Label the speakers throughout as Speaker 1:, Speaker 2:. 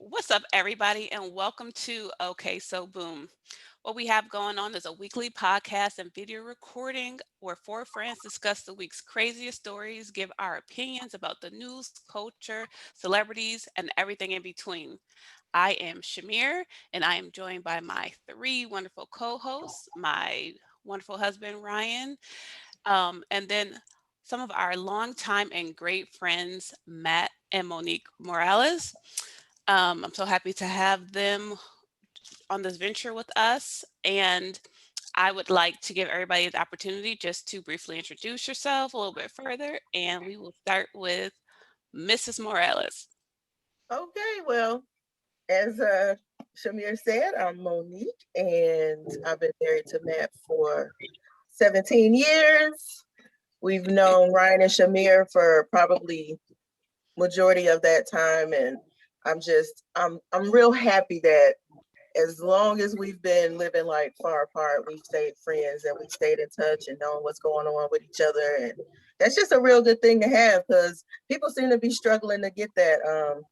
Speaker 1: What's up, everybody, and welcome to Okay So Boom. What we have going on is a weekly podcast and video recording where four friends discuss the week's craziest stories, give our opinions about the news, culture, celebrities, and everything in between. I am Chamire, and I am joined by my three wonderful co hosts, my wonderful husband, Ryan, and then some of our longtime and great friends, Matt and Monique Morales. I'm so happy to have them on this venture with us. And I would like to give everybody the opportunity just to briefly introduce yourself a little bit further. And we will start with Mrs. Morales.
Speaker 2: Okay, well, as Shamir said, I'm Monique, and I've been married to Matt for 17 years. We've known Ryan and Shamir for probably majority of that time, and I'm real happy that as long as we've been living like far apart, we've stayed friends and we've stayed in touch and known what's going on with each other. And that's just a real good thing to have because people seem to be struggling to get that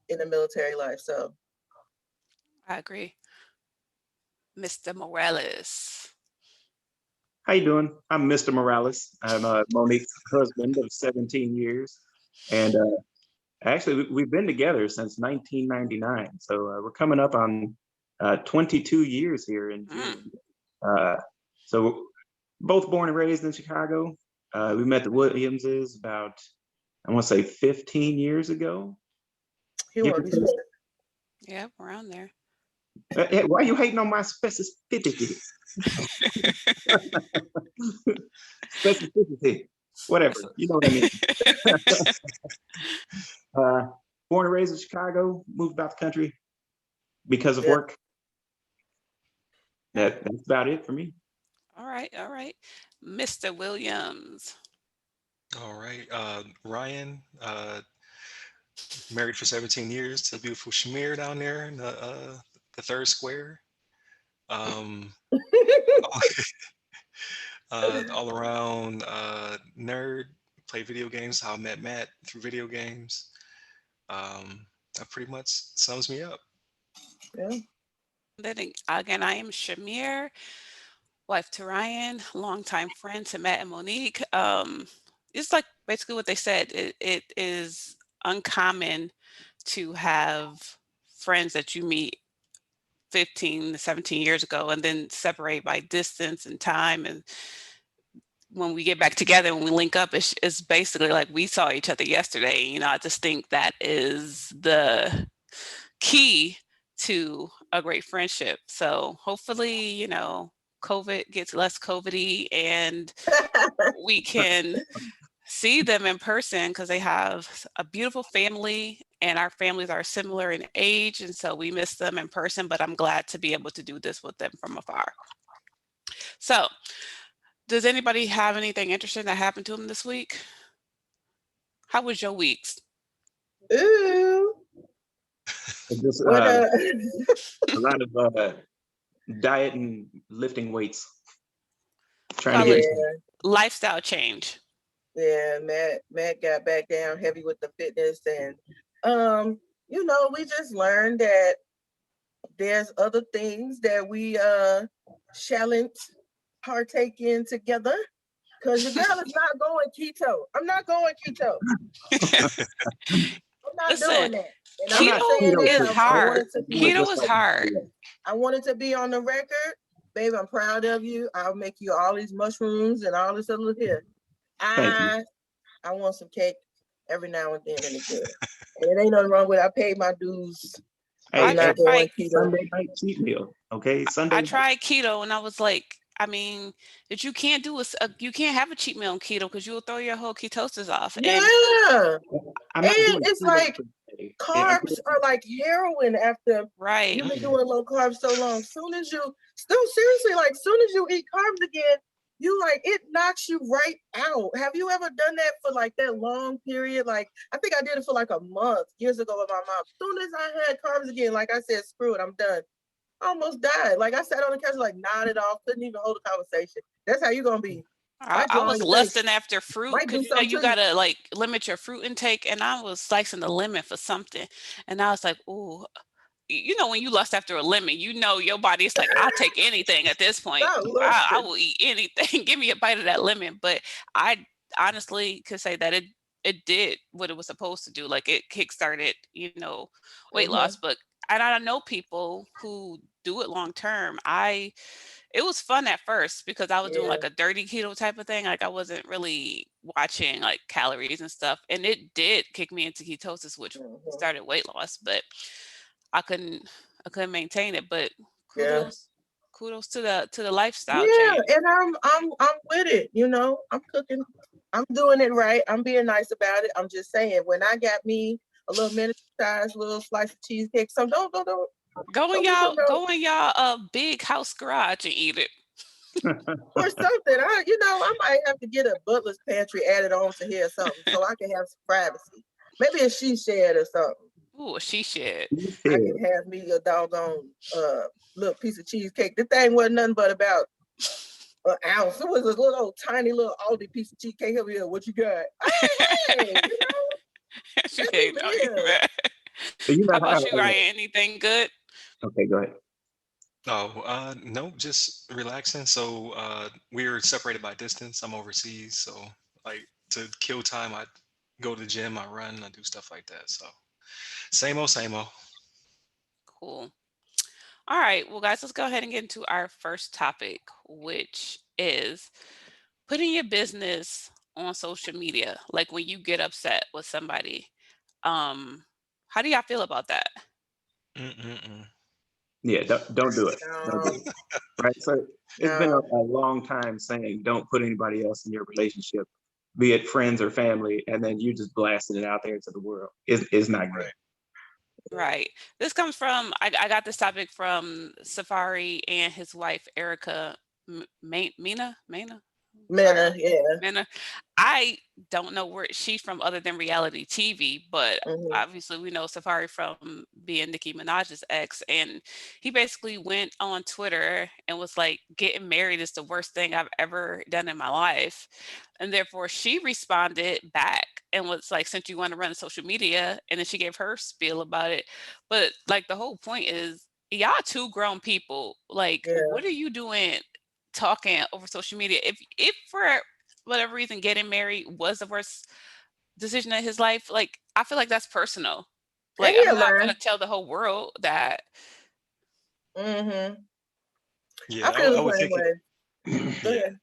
Speaker 2: in the military life. So
Speaker 1: I agree. Mr. Morales.
Speaker 3: How you doing? I'm Mr. Morales. I'm Monique's husband of 17 years, and actually we've been together since 1999. So we're coming up on 22 years here in
Speaker 1: Mm.
Speaker 3: June. Uh, so both born and raised in Chicago. We met the Williamses about I want to say 15 years ago.
Speaker 2: he
Speaker 3: Give
Speaker 2: won't
Speaker 3: or
Speaker 2: be.
Speaker 3: take.
Speaker 1: Yeah, around there.
Speaker 3: Hey, why are you hating on my specificity? Specificity, whatever.
Speaker 1: That's
Speaker 3: You know what I mean. Uh, Born and raised in Chicago, moved about the country because of
Speaker 2: Yeah.
Speaker 3: work. That's about it for me.
Speaker 1: all right. All right. Mr. Williams.
Speaker 4: All right. Ryan, married for 17 years to the beautiful Shamir down there in the third square. Um, all around nerd, play video games. How I met Matt through video games. That pretty much sums me up.
Speaker 2: Yeah.
Speaker 1: Then again, I am Shamir, wife to Ryan, longtime friend to Matt and Monique. It's like basically what they said. It is uncommon to have friends that you meet 15 to 17 years ago and then separate by distance and time. And when we get back together, when we link up, it's basically like we saw each other yesterday. I just think that is the key to a great friendship. So hopefully, COVID gets less COVIDy and we can see them in person because they have a beautiful family and our families are similar in age. And so we miss them in person, but I'm glad to be able to do this with them from afar. So, does anybody have anything interesting that happened to them this week? How was your weeks?
Speaker 2: Ooh.
Speaker 3: Just
Speaker 2: What
Speaker 3: a lot of diet and lifting weights, trying to
Speaker 1: Probably
Speaker 3: get.
Speaker 2: yeah.
Speaker 1: lifestyle change.
Speaker 2: Yeah, Matt got back down heavy with the fitness and we just learned that there's other things that we shan't partake in together. Cause your girl is not going keto. I'm not going keto. I'm not
Speaker 1: Listen,
Speaker 2: doing that. And I'm
Speaker 3: I'm
Speaker 1: keto
Speaker 2: not
Speaker 3: not
Speaker 2: saying
Speaker 3: keto
Speaker 2: that.
Speaker 1: is
Speaker 3: per
Speaker 2: I
Speaker 3: se.
Speaker 2: want
Speaker 1: hard.
Speaker 2: it to
Speaker 3: I'm
Speaker 2: be
Speaker 1: Keto
Speaker 3: just
Speaker 1: is
Speaker 3: like,
Speaker 1: hard.
Speaker 3: yeah,
Speaker 2: I want it to be on the record. Babe, I'm proud of you. I'll make you all these mushrooms and all this other here.
Speaker 3: thank you.
Speaker 2: I want some cake every now and then and again. And it ain't nothing wrong with it. I paid my dues.
Speaker 3: Hey,
Speaker 2: I'm
Speaker 1: I
Speaker 3: hey,
Speaker 2: not going
Speaker 1: tried
Speaker 2: keto.
Speaker 3: Sunday night cheat meal. Okay, Sunday
Speaker 1: I
Speaker 3: night.
Speaker 1: tried keto and I was like, I mean, that you can't do you can't have a cheat meal on keto because you'll throw your whole ketosis off. And
Speaker 2: Yeah.
Speaker 3: I'm not
Speaker 2: And
Speaker 3: doing
Speaker 2: it's
Speaker 3: keto
Speaker 2: like
Speaker 3: per se. I'm
Speaker 2: carbs are like heroin after
Speaker 1: right,
Speaker 2: you've been
Speaker 4: Mm.
Speaker 2: doing low carbs so long. Soon as you still seriously, like soon as you eat carbs again, you like it knocks you right out. Have you ever done that for like that long period? Like I think I did it for like a month years ago with my mom. Soon as I had carbs again, like I said, screw it, I'm done. I almost died. Like I sat on the couch, like nodded off, couldn't even hold a conversation. That's how you gonna be.
Speaker 1: I,
Speaker 2: Might
Speaker 1: I
Speaker 2: draw on
Speaker 1: was
Speaker 2: your face.
Speaker 1: lusting after fruit
Speaker 2: Might
Speaker 1: because
Speaker 2: do something
Speaker 1: you
Speaker 2: to you.
Speaker 1: gotta like limit your fruit intake, and I was slicing the lemon for something, and I was like, "Ooh, when you lust after a lemon, your body is like, I'll take anything at this point.
Speaker 2: Not
Speaker 1: I
Speaker 2: lusting.
Speaker 1: will eat anything. Give me a bite of that lemon. But I honestly could say that it did what it was supposed to do. Like it kickstarted, weight loss. But and I know people who do it long term. It was fun at first because I was doing
Speaker 2: Yeah.
Speaker 1: like a dirty keto type of thing. Like I wasn't really watching like calories and stuff. And it did kick me into ketosis, which started weight loss, but I couldn't I couldn't maintain it. But
Speaker 2: Yeah.
Speaker 1: kudos to the lifestyle
Speaker 2: Yeah,
Speaker 1: change.
Speaker 2: and I'm with it, I'm cooking, I'm doing it right. I'm being nice about it. I'm just saying, when I got me a little miniature size little slice of cheesecake, so don't be putting no
Speaker 1: Go in y'all big house garage and eat it.
Speaker 2: or something. I might have to get a butler's pantry added on to here or something so I can have some privacy. Maybe a she shed or something.
Speaker 1: Ooh, she should.
Speaker 2: I can have me a doggone little piece of cheesecake. The thing wasn't nothing but about an ounce. It was a little old, tiny little Aldi piece of cheesecake over here. What you got? Hey,
Speaker 1: She
Speaker 2: let me
Speaker 1: ain't know you
Speaker 2: live.
Speaker 1: bad.
Speaker 3: So you
Speaker 1: How
Speaker 3: know how?
Speaker 1: about you, Ryan? Anything good?
Speaker 3: Okay, go ahead.
Speaker 4: Oh, no, just relaxing. So, we're separated by distance. I'm overseas, so like to kill time, I go to the gym, I run, I do stuff like that. So, same old, same old.
Speaker 1: Cool. All right. Well, guys, let's go ahead and get into our first topic, which is putting your business on social media. Like when you get upset with somebody. Um, how do y'all feel about that?
Speaker 4: Mm-mm-mm.
Speaker 3: Yeah, don't do it. Don't do
Speaker 2: No,
Speaker 3: it. Right. So it's been
Speaker 2: no.
Speaker 3: a long time saying don't put anybody else in your relationship, be it friends or family, and then you just blasting it out there to the world. It's not good.
Speaker 4: Right.
Speaker 1: Right. This comes from, I got this topic from Safari and his wife, Erica Mina. Sorry,
Speaker 2: Mena, yeah.
Speaker 1: Mina. I don't know where she's from other than reality TV, but
Speaker 2: Mm-hmm.
Speaker 1: obviously we know Safari from being Nicki Minaj's ex. And he basically went on Twitter and was like, getting married is the worst thing I've ever done in my life. And therefore she responded back and was like, since you want to run social media, and then she gave her spiel about it. But like the whole point is y'all two grown people. Like,
Speaker 2: Yeah.
Speaker 1: what are you doing talking over social media? If for whatever reason getting married was the worst decision in his life, like I feel like that's personal.
Speaker 2: And
Speaker 1: Like
Speaker 2: he
Speaker 1: I'm not gonna
Speaker 2: aligned.
Speaker 1: tell the whole world that.
Speaker 2: Mm-hmm. I
Speaker 4: Yeah,
Speaker 2: feel
Speaker 4: I
Speaker 2: the
Speaker 4: would
Speaker 2: same
Speaker 4: think it.
Speaker 2: way. Go
Speaker 4: Yeah.
Speaker 2: ahead.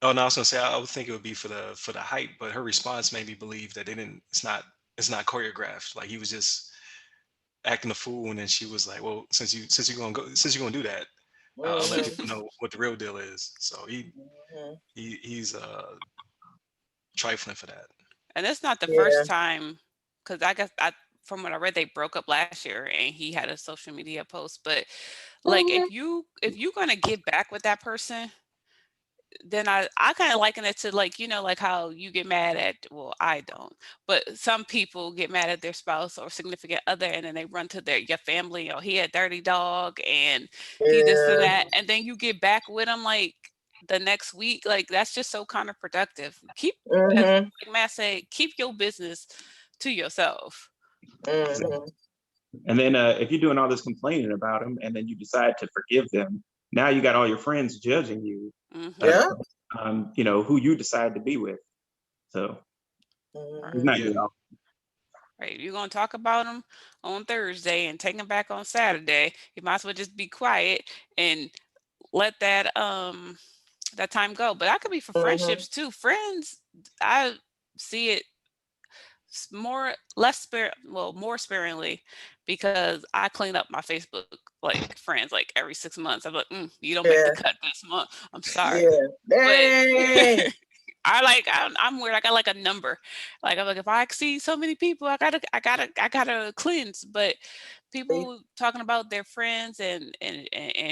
Speaker 4: Oh no, I was gonna say I would think it would be for the hype, but her response made me believe that they didn't. It's not choreographed. Like he was just acting a fool, and then she was like, "Well, since you're gonna do that, I'll let
Speaker 2: Mm-hmm.
Speaker 4: people know what the real deal is." So
Speaker 2: Mm-hmm.
Speaker 4: he's trifling for that.
Speaker 1: And it's not the
Speaker 2: Yeah.
Speaker 1: first time, because I guess from what I read, they broke up last year, and he had a social media post. But like,
Speaker 2: Mm-hmm.
Speaker 1: if you're gonna get back with that person, then I kind of liken it to like, like how you get mad at, well, I don't, but some people get mad at their spouse or significant other, and then they run to your family, or he a dirty dog and he this and
Speaker 2: Yeah.
Speaker 1: that, and then you get back with him like the next week. Like that's just so counterproductive. Keep, as
Speaker 2: Mm-hmm.
Speaker 1: like Matt said, keep your business to yourself.
Speaker 2: Mm-hmm.
Speaker 3: And then if you're doing all this complaining about them, and then you decide to forgive them, now you got all your friends judging you, uh,
Speaker 1: Hmm.
Speaker 2: Yeah.
Speaker 3: who you decide to be with. So it's
Speaker 2: Mm-hmm.
Speaker 3: not
Speaker 4: Yeah.
Speaker 3: good.
Speaker 1: Right. You're going to talk about them on Thursday and take them back on Saturday. You might as well just be quiet and let that time go. But that could be for
Speaker 2: Mm-hmm.
Speaker 1: friendships too. Friends, I see it more less more sparingly, because I clean up my Facebook like friends like every 6 months. I'm like, you don't make the
Speaker 2: Yeah.
Speaker 1: cut this month. I'm sorry.
Speaker 2: Yeah.
Speaker 1: But
Speaker 2: Dang.
Speaker 1: I'm weird. I got like a number. Like I'm like, if I see so many people, I gotta cleanse. But
Speaker 2: See?
Speaker 1: people talking about their friends and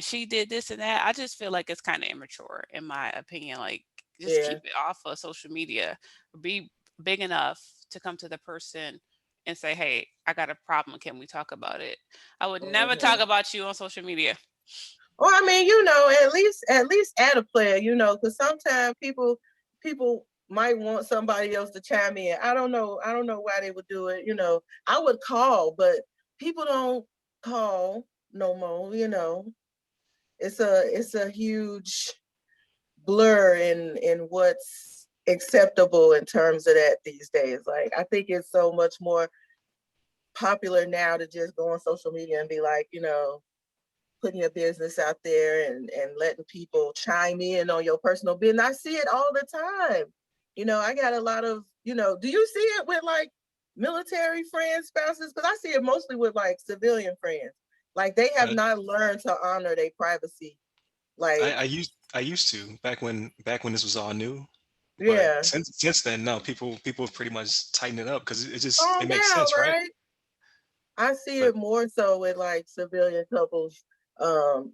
Speaker 1: she did this and that, I just feel like it's kind of immature in my opinion. Like just
Speaker 2: Yeah.
Speaker 1: keep it off of social media. Be big enough to come to the person and say, hey, I got a problem. Can we talk about it? I would never talk
Speaker 2: Mm-hmm.
Speaker 1: about you on social media.
Speaker 2: Well, I mean, at least add a player, because sometimes people might want somebody else to chime in. I don't know. I don't know why they would do it. I would call, but people don't. call no more. It's a huge blur in what's acceptable in terms of that these days. Like I think it's so much more popular now to just go on social media and be like, putting your business out there and letting people chime in on your personal business. I see it all the time. I got a lot of, do you see it with like military friends, spouses? Because I see it mostly with like civilian friends. Like they have
Speaker 4: I,
Speaker 2: not learned to honor their privacy. Like,
Speaker 4: I used to back when this was all new, but
Speaker 2: yeah,
Speaker 4: since then, no, people have pretty much tightened it up because it just
Speaker 2: calm
Speaker 4: it makes
Speaker 2: down,
Speaker 4: sense, right?
Speaker 2: right? I see
Speaker 4: But
Speaker 2: it more so with like civilian couples, and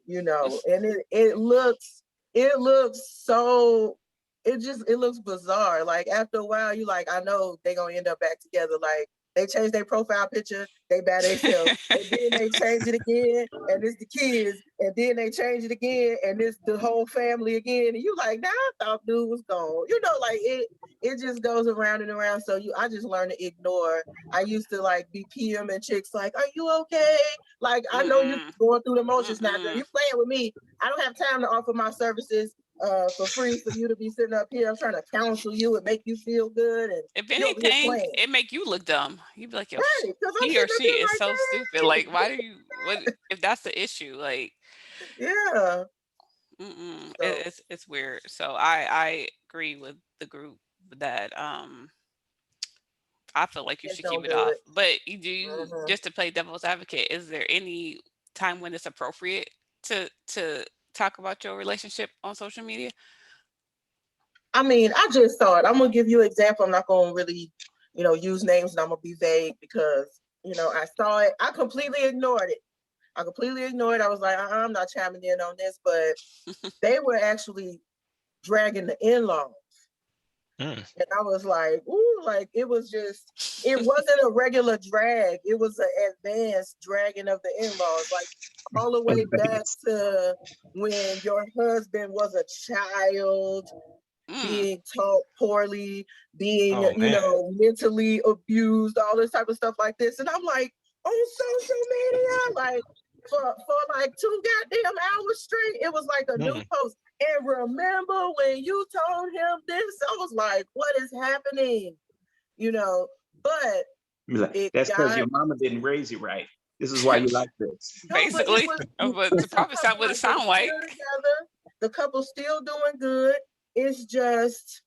Speaker 2: it looks so it looks bizarre. Like after a while, you like, I know they gonna end up back together. Like they change their profile picture, they by themselves, and then they change it again, and it's the kids, and then they change it again, and it's the whole family again. And you like, now I thought dude was gone. Like it just goes around and around. So I just learned to ignore. I used to like be PM and chicks like, are you okay? Like I know you
Speaker 1: Mm-mm.
Speaker 2: going through the motions now, girl.
Speaker 1: Mm-mm.
Speaker 2: You playing with me. I don't have time to offer my services for free for you to be sitting up here. I'm trying to counsel you and make you feel good, and
Speaker 1: If
Speaker 2: you over here
Speaker 1: anything,
Speaker 2: playing.
Speaker 1: it make you look dumb. You'd be like, "Yo,
Speaker 2: Right. Because I'm
Speaker 1: he or
Speaker 2: sitting up
Speaker 1: she
Speaker 2: here
Speaker 1: is
Speaker 2: like,
Speaker 1: so stupid. Like,
Speaker 2: hey.
Speaker 1: why do you what if that's the issue?" Like,
Speaker 2: Yeah.
Speaker 1: mm-mm,
Speaker 2: So
Speaker 1: it's weird. So I agree with the group that I feel like you
Speaker 2: just
Speaker 1: should keep
Speaker 2: don't
Speaker 1: it
Speaker 2: do
Speaker 1: off.
Speaker 2: it.
Speaker 1: But you do
Speaker 2: Mhm.
Speaker 1: just to play devil's advocate, is there any time when it's appropriate to talk about your relationship on social media?
Speaker 2: I mean, I just saw it. I'm gonna give you an example. I'm not gonna really, use names, and I'm gonna be vague because I saw it. I completely ignored it. I was like, I'm not chiming in on this, but they were actually dragging the in-laws.
Speaker 4: mm,
Speaker 2: And I was like, ooh, like it wasn't a regular drag. It was an advanced dragging of the in-laws, like all the way back to when your husband was a child,
Speaker 1: Mm,
Speaker 2: being taught poorly, being,
Speaker 4: oh man,
Speaker 2: mentally abused, all this type of stuff like this. And I'm like, on social media, like for like 2 goddamn hours straight, it was like a new
Speaker 4: mm,
Speaker 2: post. And remember when you told him this? I was like, what is happening? You know, but
Speaker 3: Be like,
Speaker 2: it
Speaker 3: that's because
Speaker 2: got
Speaker 3: your mama didn't raise you right. This is why you like this.
Speaker 2: no, but it
Speaker 1: basically,
Speaker 2: was
Speaker 1: but to
Speaker 2: it's a
Speaker 1: probably sound
Speaker 2: couple
Speaker 1: what it
Speaker 2: like they
Speaker 1: sound
Speaker 2: still
Speaker 1: like.
Speaker 2: together. The couple's still doing good. It's just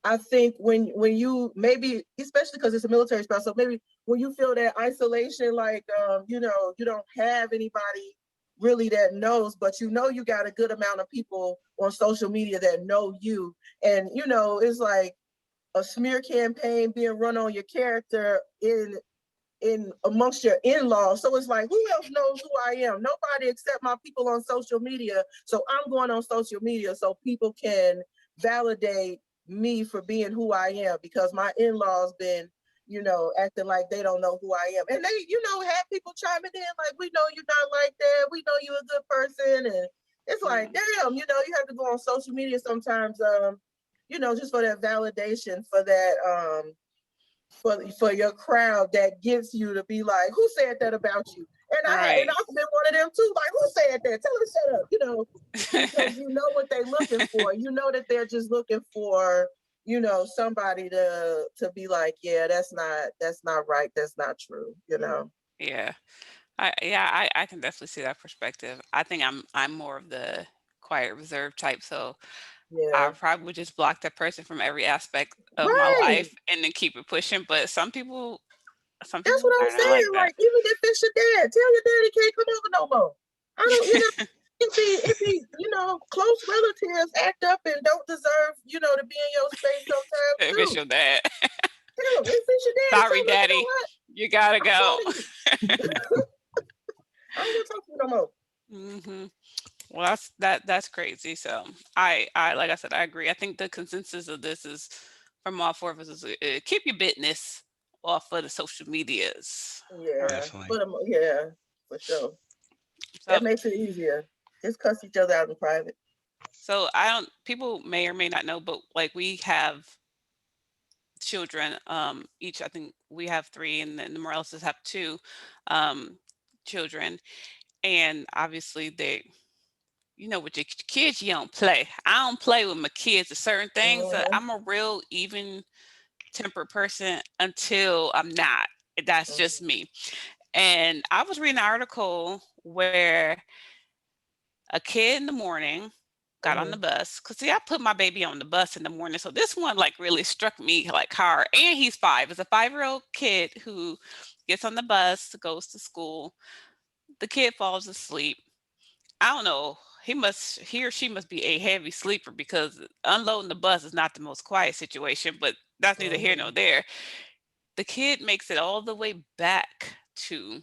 Speaker 2: I think when you maybe, especially because it's a military spouse, so maybe when you feel that isolation, like you don't have anybody really that knows, but you got a good amount of people on social media that know you, and it's like a smear campaign being run on your character in amongst your in-laws. So it's like, who else knows who I am? Nobody except my people on social media. So I'm going on social media so people can validate me for being who I am because my in-laws been, acting like they don't know who I am. And they, have people chiming in like, we know you're not like that. We know you're a good person. And it's like,
Speaker 1: Mm,
Speaker 2: damn, you have to go on social media sometimes, just for that validation, for that, for your crowd that gets you to be like, who said that about you? And
Speaker 1: right.
Speaker 2: I've been one of them too. Like, who said that? Tell her to shut up. Because you know what they're looking for. You know that they're just looking for, somebody to be like, yeah, that's not right. That's not true.
Speaker 1: Yeah. I can definitely see that perspective. I think I'm more of the quiet, reserved type, so I
Speaker 2: Yeah.
Speaker 1: probably would just block that person from every aspect of my
Speaker 2: Right.
Speaker 1: life and then keep it pushing. But some
Speaker 2: That's
Speaker 1: people
Speaker 2: what I'm
Speaker 1: are not like
Speaker 2: saying.
Speaker 1: that.
Speaker 2: Like, even if it's your dad, tell your daddy can't come over no more. I don't, it be, close relatives act up and don't deserve, to be in your space sometimes
Speaker 1: If it's
Speaker 2: too.
Speaker 1: your dad,
Speaker 2: Tell him, if it's your daddy, tell
Speaker 1: sorry,
Speaker 2: him, like, you know
Speaker 1: daddy,
Speaker 2: what?
Speaker 1: you gotta
Speaker 2: I'm
Speaker 1: go.
Speaker 2: tired of you. I don't want to talk to you no more.
Speaker 1: hmm Well, that's crazy. So I like I said, I agree. I think the consensus of this is from all four of us is keep your business off of the social medias. All right.
Speaker 2: Yeah,
Speaker 4: definitely.
Speaker 2: yeah, for sure.
Speaker 1: So
Speaker 2: That makes it easier. Just cuss each other out in private.
Speaker 1: so I don't. People may or may not know, but like we have children. Each I think we have three, and then the Moraleses have two. Um, children, and obviously with your kids, you don't play. I don't play with my kids. There's certain things that
Speaker 2: Mhm,
Speaker 1: I'm a real even tempered person until I'm not. That's just
Speaker 2: mhm,
Speaker 1: me. And I was reading an article where a kid in the morning got on the
Speaker 2: mhm,
Speaker 1: bus. Cause see, I put my baby on the bus in the morning. So this one like really struck me like hard. And he's 5. It's a 5-year-old kid who gets on the bus, goes to school. The kid falls asleep. I don't know. He or she must be a heavy sleeper because unloading the bus is not the most quiet situation, but that's neither here nor
Speaker 2: mhm.
Speaker 1: there. The kid makes it all the way back to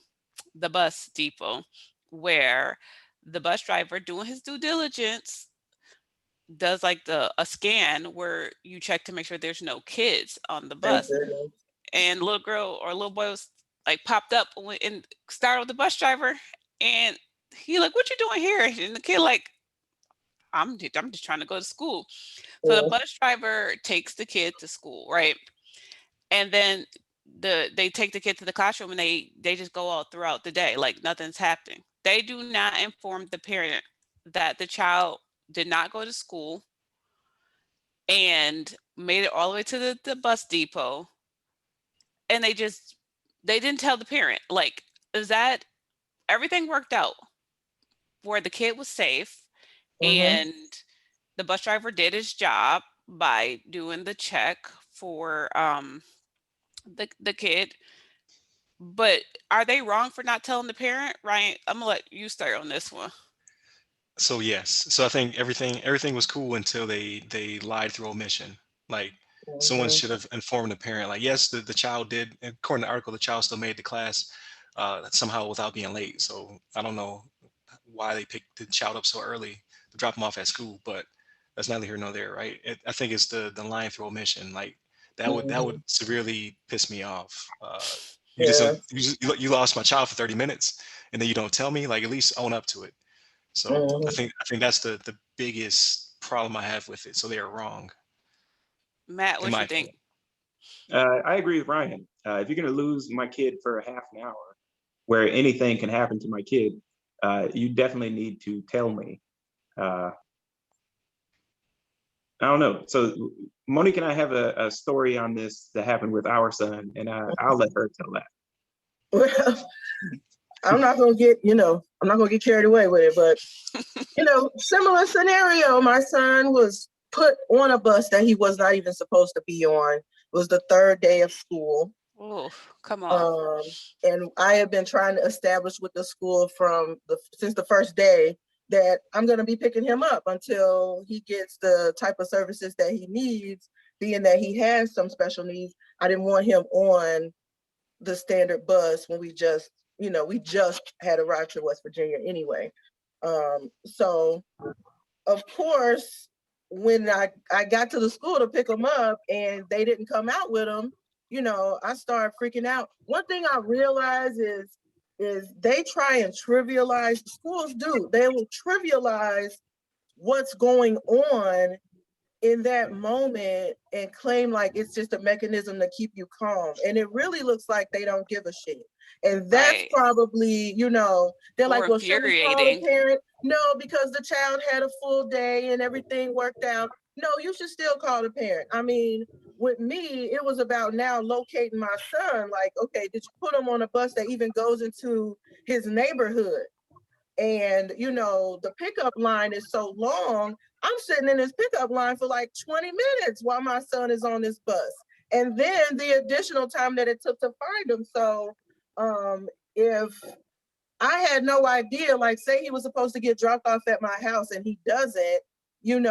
Speaker 1: the bus depot where the bus driver, doing his due diligence, does like the a scan where you check to make sure there's no kids on the
Speaker 2: Thank
Speaker 1: bus.
Speaker 2: goodness.
Speaker 1: And little girl or little boy was like popped up and startled the bus driver, and he like, "What you doing here?" And the kid like, I'm just trying to go to school." So the
Speaker 2: Yeah.
Speaker 1: bus driver takes the kid to school, right? And then they take the kid to the classroom, and they just go all throughout the day like nothing's happening. They do not inform the parent that the child did not go to school and made it all the way to the bus depot, and they didn't tell the parent. Like, is that everything worked out where the kid was safe,
Speaker 2: Mhm.
Speaker 1: and the bus driver did his job by doing the check for the kid. But are they wrong for not telling the parent? Ryan, I'm gonna let you start on this one.
Speaker 4: So yes. So I think everything was cool until they lied through omission. Like someone
Speaker 2: Mhm.
Speaker 4: should have informed the parent. Like yes, the child did. According to the article, the child still made the class somehow without being late. So I don't know why they picked the child up so early to drop him off at school, but that's neither here nor there, right? I think it's the lying through omission. Like that would
Speaker 2: Mhm.
Speaker 4: severely piss me off. You just
Speaker 2: Yeah.
Speaker 4: don't, you lost my child for 30 minutes and then you don't tell me. Like at least own up to it. So I
Speaker 2: Mhm.
Speaker 4: think I think that's the biggest problem I have with it. So they are wrong,
Speaker 1: Matt,
Speaker 4: in
Speaker 1: what
Speaker 4: my
Speaker 1: you think?
Speaker 4: opinion.
Speaker 3: I agree with Ryan. If you're going to lose my kid for a half an hour where anything can happen to my kid, you definitely need to tell me. Uh, I don't know. So Monique and I have a story on this that happened with our son, and I'll let her tell that.
Speaker 2: Well, I'm not gonna get, I'm not gonna get carried away with it, but similar scenario. My son was put on a bus that he was not even supposed to be on. It was the third day of school.
Speaker 1: Oh, come on.
Speaker 2: Um, and I have been trying to establish with the school since the first day that I'm going to be picking him up until he gets the type of services that he needs, being that he has some special needs. I didn't want him on the standard bus when we just had arrived to West Virginia anyway. So of course, when I got to the school to pick them up and they didn't come out with them, I started freaking out. One thing I realized is they try and trivialize, schools do. They will trivialize what's going on in that moment and claim like it's just a mechanism to keep you calm. And it really looks like they don't give a shit. And that's
Speaker 1: Right.
Speaker 2: probably, they're
Speaker 1: More
Speaker 2: like, well, should we call
Speaker 1: infuriating.
Speaker 2: a parent? No, because the child had a full day and everything worked out. No, you should still call the parent. I mean, with me, it was about now locating my son. Like, okay, did you put him on a bus that even goes into his neighborhood? And the pickup line is so long. I'm sitting in this pickup line for like 20 minutes while my son is on this bus, and then the additional time that it took to find him. So if I had no idea, like say he was supposed to get dropped off at my house and he doesn't,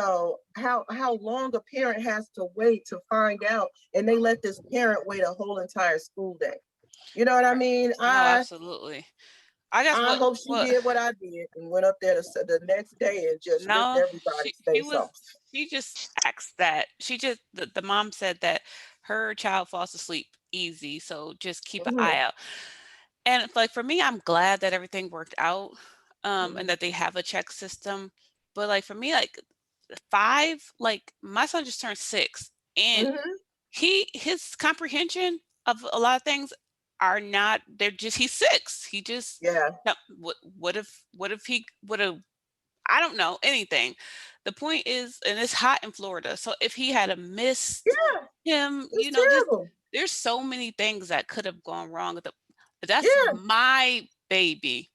Speaker 2: how long a parent has to wait to find out, and they let this parent wait a whole entire school day. You know what I mean?
Speaker 1: No,
Speaker 2: I
Speaker 1: absolutely. I guess
Speaker 2: I hope she did what I did and went up there the next day and just ripped
Speaker 1: no,
Speaker 2: everybody's face off.
Speaker 1: she just asked that. The mom said that her child falls asleep easy, so just keep an eye
Speaker 2: Mhm,
Speaker 1: out. And like for me, I'm glad that everything worked out, and
Speaker 2: mhm,
Speaker 1: that they have a check system. But like for me, like 5, like my son just turned 6, and
Speaker 2: mhm,
Speaker 1: his comprehension of a lot of things. are not, they're just, he's 6. He just,
Speaker 2: Yeah.
Speaker 1: no, what if he would have, I don't know anything. The point is, and it's hot in Florida. So if he had a missed
Speaker 2: Yeah.
Speaker 1: him,
Speaker 2: It's terrible.
Speaker 1: there's so many things that could have gone wrong. But that's
Speaker 2: Yeah.
Speaker 1: my baby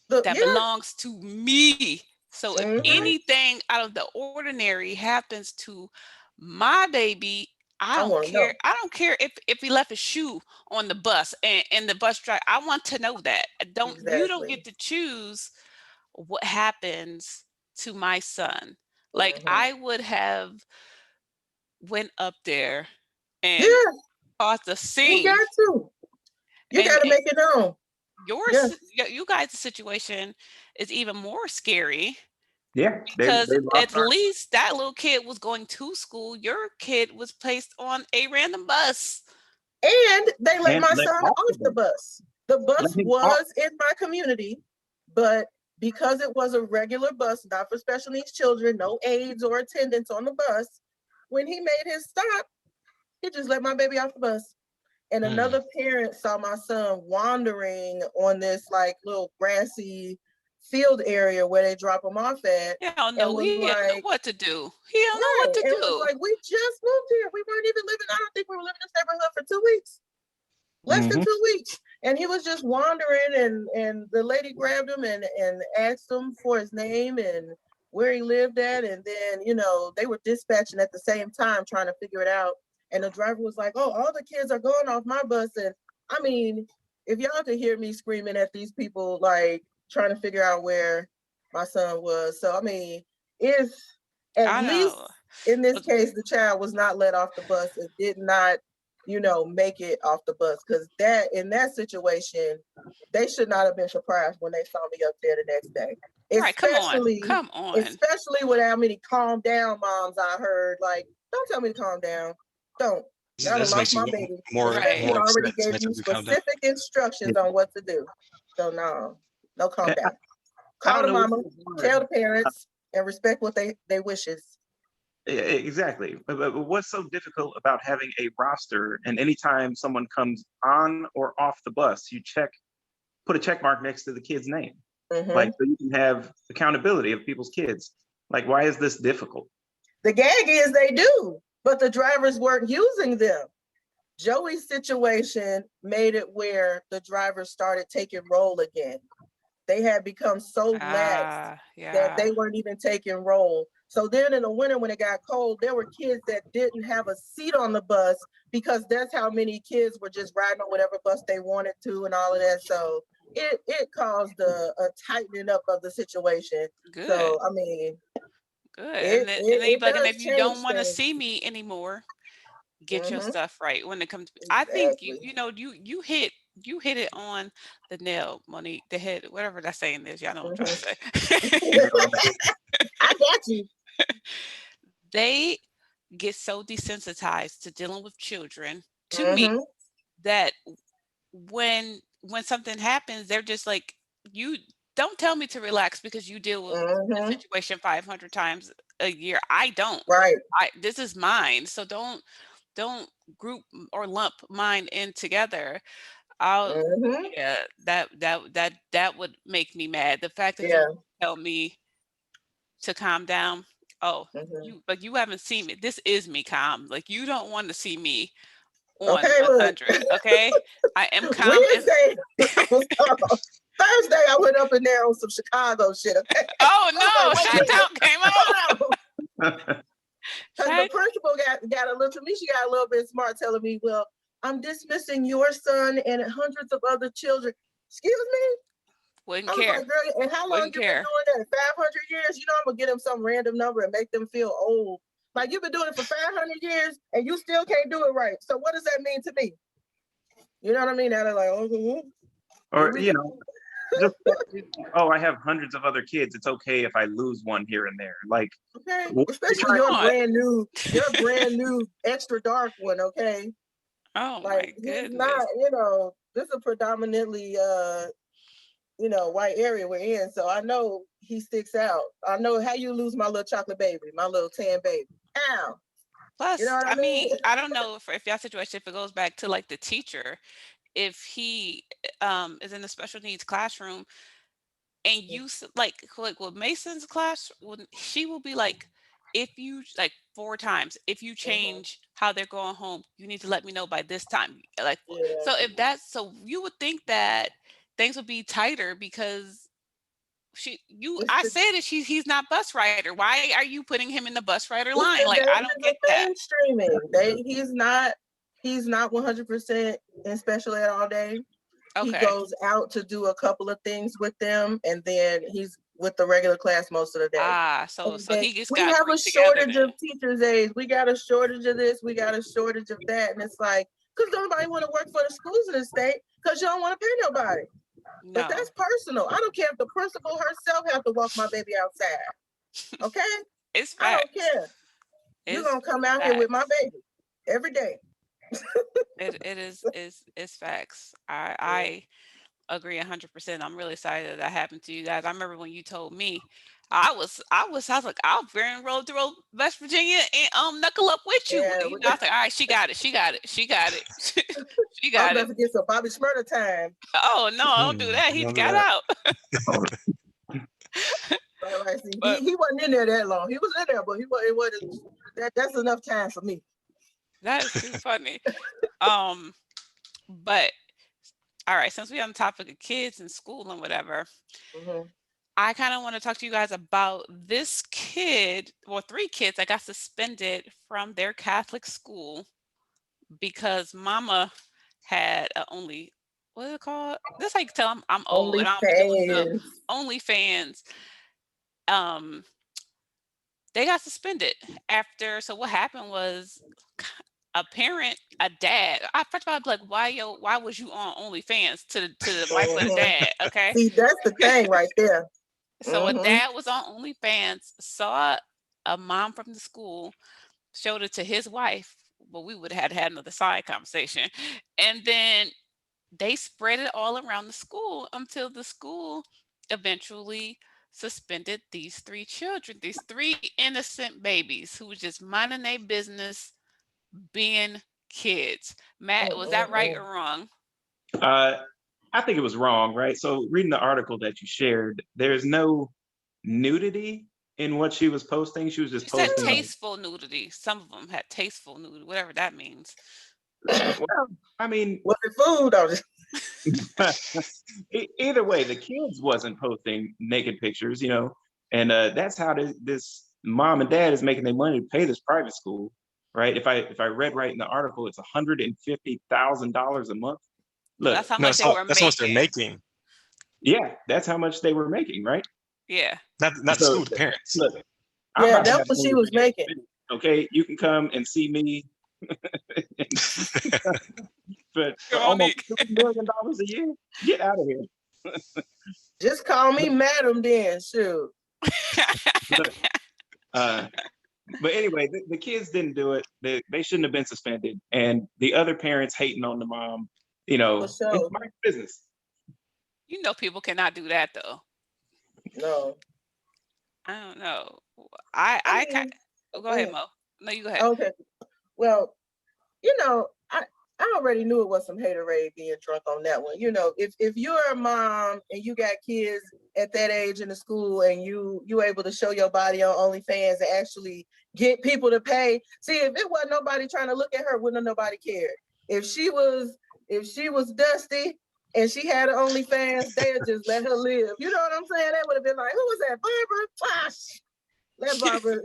Speaker 1: that
Speaker 2: Yeah.
Speaker 1: belongs to me. So if
Speaker 2: Hmm.
Speaker 1: anything out of the ordinary happens to my baby, I
Speaker 2: I
Speaker 1: don't
Speaker 2: want to
Speaker 1: care.
Speaker 2: know.
Speaker 1: I don't care if he left his shoe on the bus and the bus driver. I want to know that. You don't
Speaker 2: Exactly.
Speaker 1: get to choose what happens to my son. Like
Speaker 2: Hmm.
Speaker 1: I would have went up there and
Speaker 2: Yeah.
Speaker 1: caused a
Speaker 2: You
Speaker 1: scene.
Speaker 2: got to. You
Speaker 1: And
Speaker 2: got to make it known. Yes.
Speaker 1: you guys' situation is even more scary
Speaker 3: Yeah,
Speaker 1: because
Speaker 3: they lost
Speaker 1: at
Speaker 3: our
Speaker 1: least that little kid was going to school. Your kid was placed on a random bus.
Speaker 2: And they let
Speaker 3: and
Speaker 2: my
Speaker 3: let
Speaker 2: son
Speaker 3: off the
Speaker 2: off the
Speaker 3: bus.
Speaker 2: bus. The
Speaker 3: Let
Speaker 2: bus
Speaker 3: him off.
Speaker 2: was in my community, but because it was a regular bus, not for special needs children, no aides or attendants on the bus, when he made his stop, he just let my baby off the bus. And
Speaker 4: Mm.
Speaker 2: another parent saw my son wandering on this like little grassy field area where they drop him off at,
Speaker 1: He don't
Speaker 2: and
Speaker 1: know.
Speaker 2: was
Speaker 1: He don't know
Speaker 2: like,
Speaker 1: what to do. He don't know what
Speaker 2: right,
Speaker 1: to
Speaker 2: and was
Speaker 1: do.
Speaker 2: like, we just moved here. We weren't even living, I don't think we were living in this neighborhood for 2 weeks, less than
Speaker 3: Hmm.
Speaker 2: 2 weeks. And he was just wandering, and the lady grabbed him and asked him for his name and where he lived at. And then, they were dispatching at the same time trying to figure it out. And the driver was like, oh, all the kids are going off my bus. And I mean, if y'all could hear me screaming at these people, like trying to figure out where my son was. So, I mean, if at
Speaker 1: I
Speaker 2: least
Speaker 1: know.
Speaker 2: in this case, the child was not let off the bus and did not make it off the bus, because that in that situation, they should not have been surprised when they saw me up there the next day.
Speaker 1: Right, come on.
Speaker 2: Especially,
Speaker 1: Come on.
Speaker 2: especially with how many calm down moms I heard. Like, don't tell me to calm down. Don't. I done
Speaker 4: That
Speaker 2: lost
Speaker 4: makes
Speaker 2: my
Speaker 4: you
Speaker 2: baby. The
Speaker 1: Right.
Speaker 2: lady
Speaker 4: more
Speaker 2: already
Speaker 4: upset. So
Speaker 2: gave
Speaker 4: makes
Speaker 2: you
Speaker 4: you calm down.
Speaker 2: specific instructions on what to do. So no, calm down.
Speaker 3: I
Speaker 2: Call
Speaker 3: don't
Speaker 2: the
Speaker 3: know which
Speaker 2: mama,
Speaker 3: is
Speaker 2: tell the
Speaker 3: worse.
Speaker 2: parents, and respect what they wishes.
Speaker 3: Exactly. But what's so difficult about having a roster and anytime someone comes on or off the bus, put a check mark next to the kid's name. Like,
Speaker 2: Hmm.
Speaker 3: so you can have accountability of people's kids. Like, why is this difficult?
Speaker 2: The gag is they do, but the drivers weren't using them. Joey's situation made it where the drivers started taking roll again. They had become so lax that
Speaker 1: Yeah.
Speaker 2: they weren't even taking roll. So then in the winter, when it got cold, there were kids that didn't have a seat on the bus because that's how many kids were just riding on whatever bus they wanted to and all of that. So it caused a tightening up of the situation.
Speaker 1: Good.
Speaker 2: So I mean,
Speaker 1: Good.
Speaker 2: it
Speaker 1: And
Speaker 2: it,
Speaker 1: then you
Speaker 2: it
Speaker 1: be like, and
Speaker 2: does
Speaker 1: if you
Speaker 2: change
Speaker 1: don't want to
Speaker 2: things.
Speaker 1: see me anymore, get your
Speaker 2: Hmm.
Speaker 1: stuff right when it comes. I think
Speaker 2: Exactly.
Speaker 1: you hit it on the nail, Monique. The head, whatever that saying is. Y'all know what I'm
Speaker 2: Hmm.
Speaker 1: trying to say.
Speaker 3: Nail on the head.
Speaker 2: I got you.
Speaker 1: They get so desensitized to dealing with children, to me,
Speaker 2: Hmm.
Speaker 1: that when something happens, they're just like, you don't tell me to relax because you deal with this
Speaker 2: Hmm.
Speaker 1: situation 500 times a year. I don't.
Speaker 2: Right.
Speaker 1: This is mine. So don't group or lump mine in together. I'll
Speaker 2: Hmm.
Speaker 1: Yeah, that would make me mad. The fact that you
Speaker 2: Yeah.
Speaker 1: tell me to calm down. Oh,
Speaker 2: Hmm.
Speaker 1: you haven't seen me. This is me calm. Like you don't want to see me on
Speaker 2: Okay, look.
Speaker 1: 100. Okay, I am calm.
Speaker 2: Wednesday, I was Thursday, I went up in there on some Chicago shit. Okay,
Speaker 1: Oh
Speaker 2: I was like,
Speaker 1: no,
Speaker 2: wait a minute,
Speaker 1: Chi-Town came
Speaker 2: hold on, because the
Speaker 1: on.
Speaker 2: principal got a little, to me, she got a little bit smart, telling me, well, I'm dismissing your son and hundreds of other children. Excuse me.
Speaker 1: Wouldn't
Speaker 2: I was
Speaker 1: care.
Speaker 2: like, girl, and how long
Speaker 1: Wouldn't
Speaker 2: you been
Speaker 1: care.
Speaker 2: doing that? 500 years? You know, I'm gonna get them some random number and make them feel old. Like, you've been doing it for 500 years and you still can't do it right. So what does that mean to me? You know what I mean? Now they're like, oh, here
Speaker 3: Or,
Speaker 2: we go.
Speaker 3: just oh, I have hundreds of other kids. It's okay if I lose one here and there. Like,
Speaker 2: Okay,
Speaker 3: what are you
Speaker 2: especially
Speaker 1: Come
Speaker 3: trying to
Speaker 1: on.
Speaker 2: your brand new extra dark one. Okay,
Speaker 1: Oh
Speaker 2: like
Speaker 1: my
Speaker 2: he's not.
Speaker 1: goodness.
Speaker 2: This is a predominantly white area we're in, so I know he sticks out. I know how you lose my little chocolate baby, my little tan baby. Ow, you know
Speaker 1: Plus,
Speaker 2: what I
Speaker 1: I
Speaker 2: mean?
Speaker 1: mean, I don't know if y'all situation, if it goes back to like the teacher, if he is in a special needs classroom and you like with Mason's class, when she will be like, if you like 4 times, if you
Speaker 2: Mhm.
Speaker 1: change how they're going home, you need to let me know by this time. Like,
Speaker 2: Yeah.
Speaker 1: so if that's so, you would think that things would be tighter because
Speaker 2: It's
Speaker 1: I
Speaker 2: the
Speaker 1: said that he's not bus rider. Why are you putting him in the bus rider
Speaker 2: it's
Speaker 1: line?
Speaker 2: the
Speaker 1: Like, I don't
Speaker 2: days of
Speaker 1: get that.
Speaker 2: mainstreaming. He's not 100% in special ed all day. He
Speaker 1: Okay.
Speaker 2: goes out to do a couple of things with them, and then he's with the regular class most of the day.
Speaker 1: Ah, so
Speaker 2: And
Speaker 1: so
Speaker 2: then
Speaker 1: he just
Speaker 2: we
Speaker 1: got
Speaker 2: have a
Speaker 1: bring together
Speaker 2: shortage
Speaker 1: then.
Speaker 2: of teachers' aides. We got a shortage of this. We got a shortage of that. And it's like, because nobody want to work for the schools in the state because you don't want to pay nobody. But
Speaker 1: No,
Speaker 2: that's personal. I don't care if the principal herself have to walk my baby outside. Okay?
Speaker 1: it's
Speaker 2: I don't
Speaker 1: facts.
Speaker 2: care. You're
Speaker 1: It's
Speaker 2: gonna come out here with my
Speaker 1: facts.
Speaker 2: baby every day.
Speaker 1: It is facts.
Speaker 2: Yeah.
Speaker 1: I agree 100%. I'm really excited that happened to you guys. I remember when you told me, I was like, I'll bring roll to roll West Virginia and knuckle up with you.
Speaker 2: Yeah,
Speaker 1: You know, I was like, all right, she got it, she got it, she got it, she
Speaker 2: I'm
Speaker 1: got
Speaker 2: about
Speaker 1: it.
Speaker 2: to get some Bobby Smurder time.
Speaker 1: Oh no, don't do that. He
Speaker 4: None of
Speaker 1: got
Speaker 4: that.
Speaker 1: out.
Speaker 2: Like, see,
Speaker 1: But
Speaker 2: he wasn't in there that long. He was in there, but it wasn't that's enough time for me.
Speaker 1: that is too funny. Um, but all right, since we're on the topic of kids and school and whatever,
Speaker 2: Hmm.
Speaker 1: I kind of want to talk to you guys about this kid, or 3 kids that got suspended from their Catholic school because mama had a only what is it called? This how you can tell I'm old
Speaker 2: Only
Speaker 1: and I don't be doing stuff.
Speaker 2: fans.
Speaker 1: OnlyFans. Um, they got suspended after. So what happened was a parent, a dad. I first of all, I'd be like, why was you on OnlyFans to the wife of the
Speaker 2: Hmm.
Speaker 1: dad? Okay,
Speaker 2: See, that's the thing right there.
Speaker 1: so a
Speaker 2: Hmm.
Speaker 1: dad was on OnlyFans, saw a mom from the school, showed it to his wife. Well, we would have had another side conversation, and then they spread it all around the school until the school eventually suspended these 3 children, these 3 innocent babies who was just minding their business, being kids. Matt, was that right
Speaker 2: Mm-mm-mm.
Speaker 1: or wrong?
Speaker 3: Uh, I think it was wrong, right? So reading the article that you shared, there's no nudity in what she was posting. She was just
Speaker 1: She said
Speaker 3: posting like,
Speaker 1: tasteful nudity. Some of them had tasteful nudity, whatever that means.
Speaker 3: well, I mean,
Speaker 2: Was it food? Or just,
Speaker 3: either way, the kids wasn't posting naked pictures, and that's how this mom and dad is making their money to pay this private school, right? If I read right in the article, it's $150,000 a month.
Speaker 1: No,
Speaker 3: Look,
Speaker 1: that's how
Speaker 4: No,
Speaker 1: much they were
Speaker 4: that's how much they're
Speaker 1: making.
Speaker 4: making.
Speaker 3: yeah, that's how much they were making, right?
Speaker 1: Yeah.
Speaker 4: Not the
Speaker 3: So
Speaker 4: school, the parents.
Speaker 3: look, I'm
Speaker 2: yeah,
Speaker 3: about to
Speaker 2: that's
Speaker 3: have
Speaker 2: what
Speaker 3: an
Speaker 2: she was
Speaker 3: OnlyFans.
Speaker 2: making.
Speaker 3: Okay, you can come and see me for almost
Speaker 1: Monique.
Speaker 3: $2 million a year. Get out of here.
Speaker 2: Just call me
Speaker 3: Look,
Speaker 2: madam then, shoot.
Speaker 3: look, uh, but anyway, the kids didn't do it. They shouldn't have been suspended. And the other parents hating on the mom,
Speaker 2: For
Speaker 3: it's
Speaker 2: sure.
Speaker 3: my business.
Speaker 1: You know people cannot do that though.
Speaker 2: No.
Speaker 1: I don't know.
Speaker 2: I
Speaker 1: I can
Speaker 2: mean,
Speaker 1: go
Speaker 2: go
Speaker 1: ahead,
Speaker 2: ahead.
Speaker 1: Mo. No, you go ahead.
Speaker 2: Okay. Well, I already knew it was some haterade being drunk on that one. If you're a mom and you got kids at that age in the school and you able to show your body on OnlyFans and actually get people to pay. See, if it wasn't nobody trying to look at her, wouldn't nobody care. If she was dusty and she had an OnlyFans, they'd just let her live. You know what I'm saying? They would have been like, who was that? Barbara? Gosh. Let Barbara,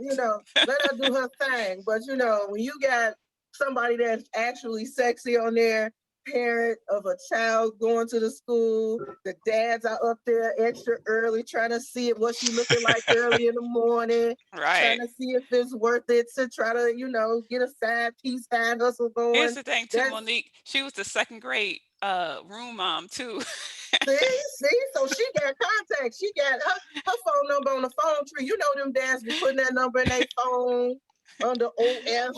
Speaker 2: let her do her thing. But when you got somebody that's actually sexy on there, parent of a child going to the school, the dads are up there extra early trying to see what she looking like early in the morning, trying
Speaker 1: Right.
Speaker 2: to see if it's worth it to try to, get a side piece, side hustle
Speaker 1: Here's
Speaker 2: going.
Speaker 1: the thing too,
Speaker 2: That's
Speaker 1: Monique. She was the second grade room mom too.
Speaker 2: see, so she got contact. She got her phone number on the phone tree. You know them dads be putting that number in their phone under OF.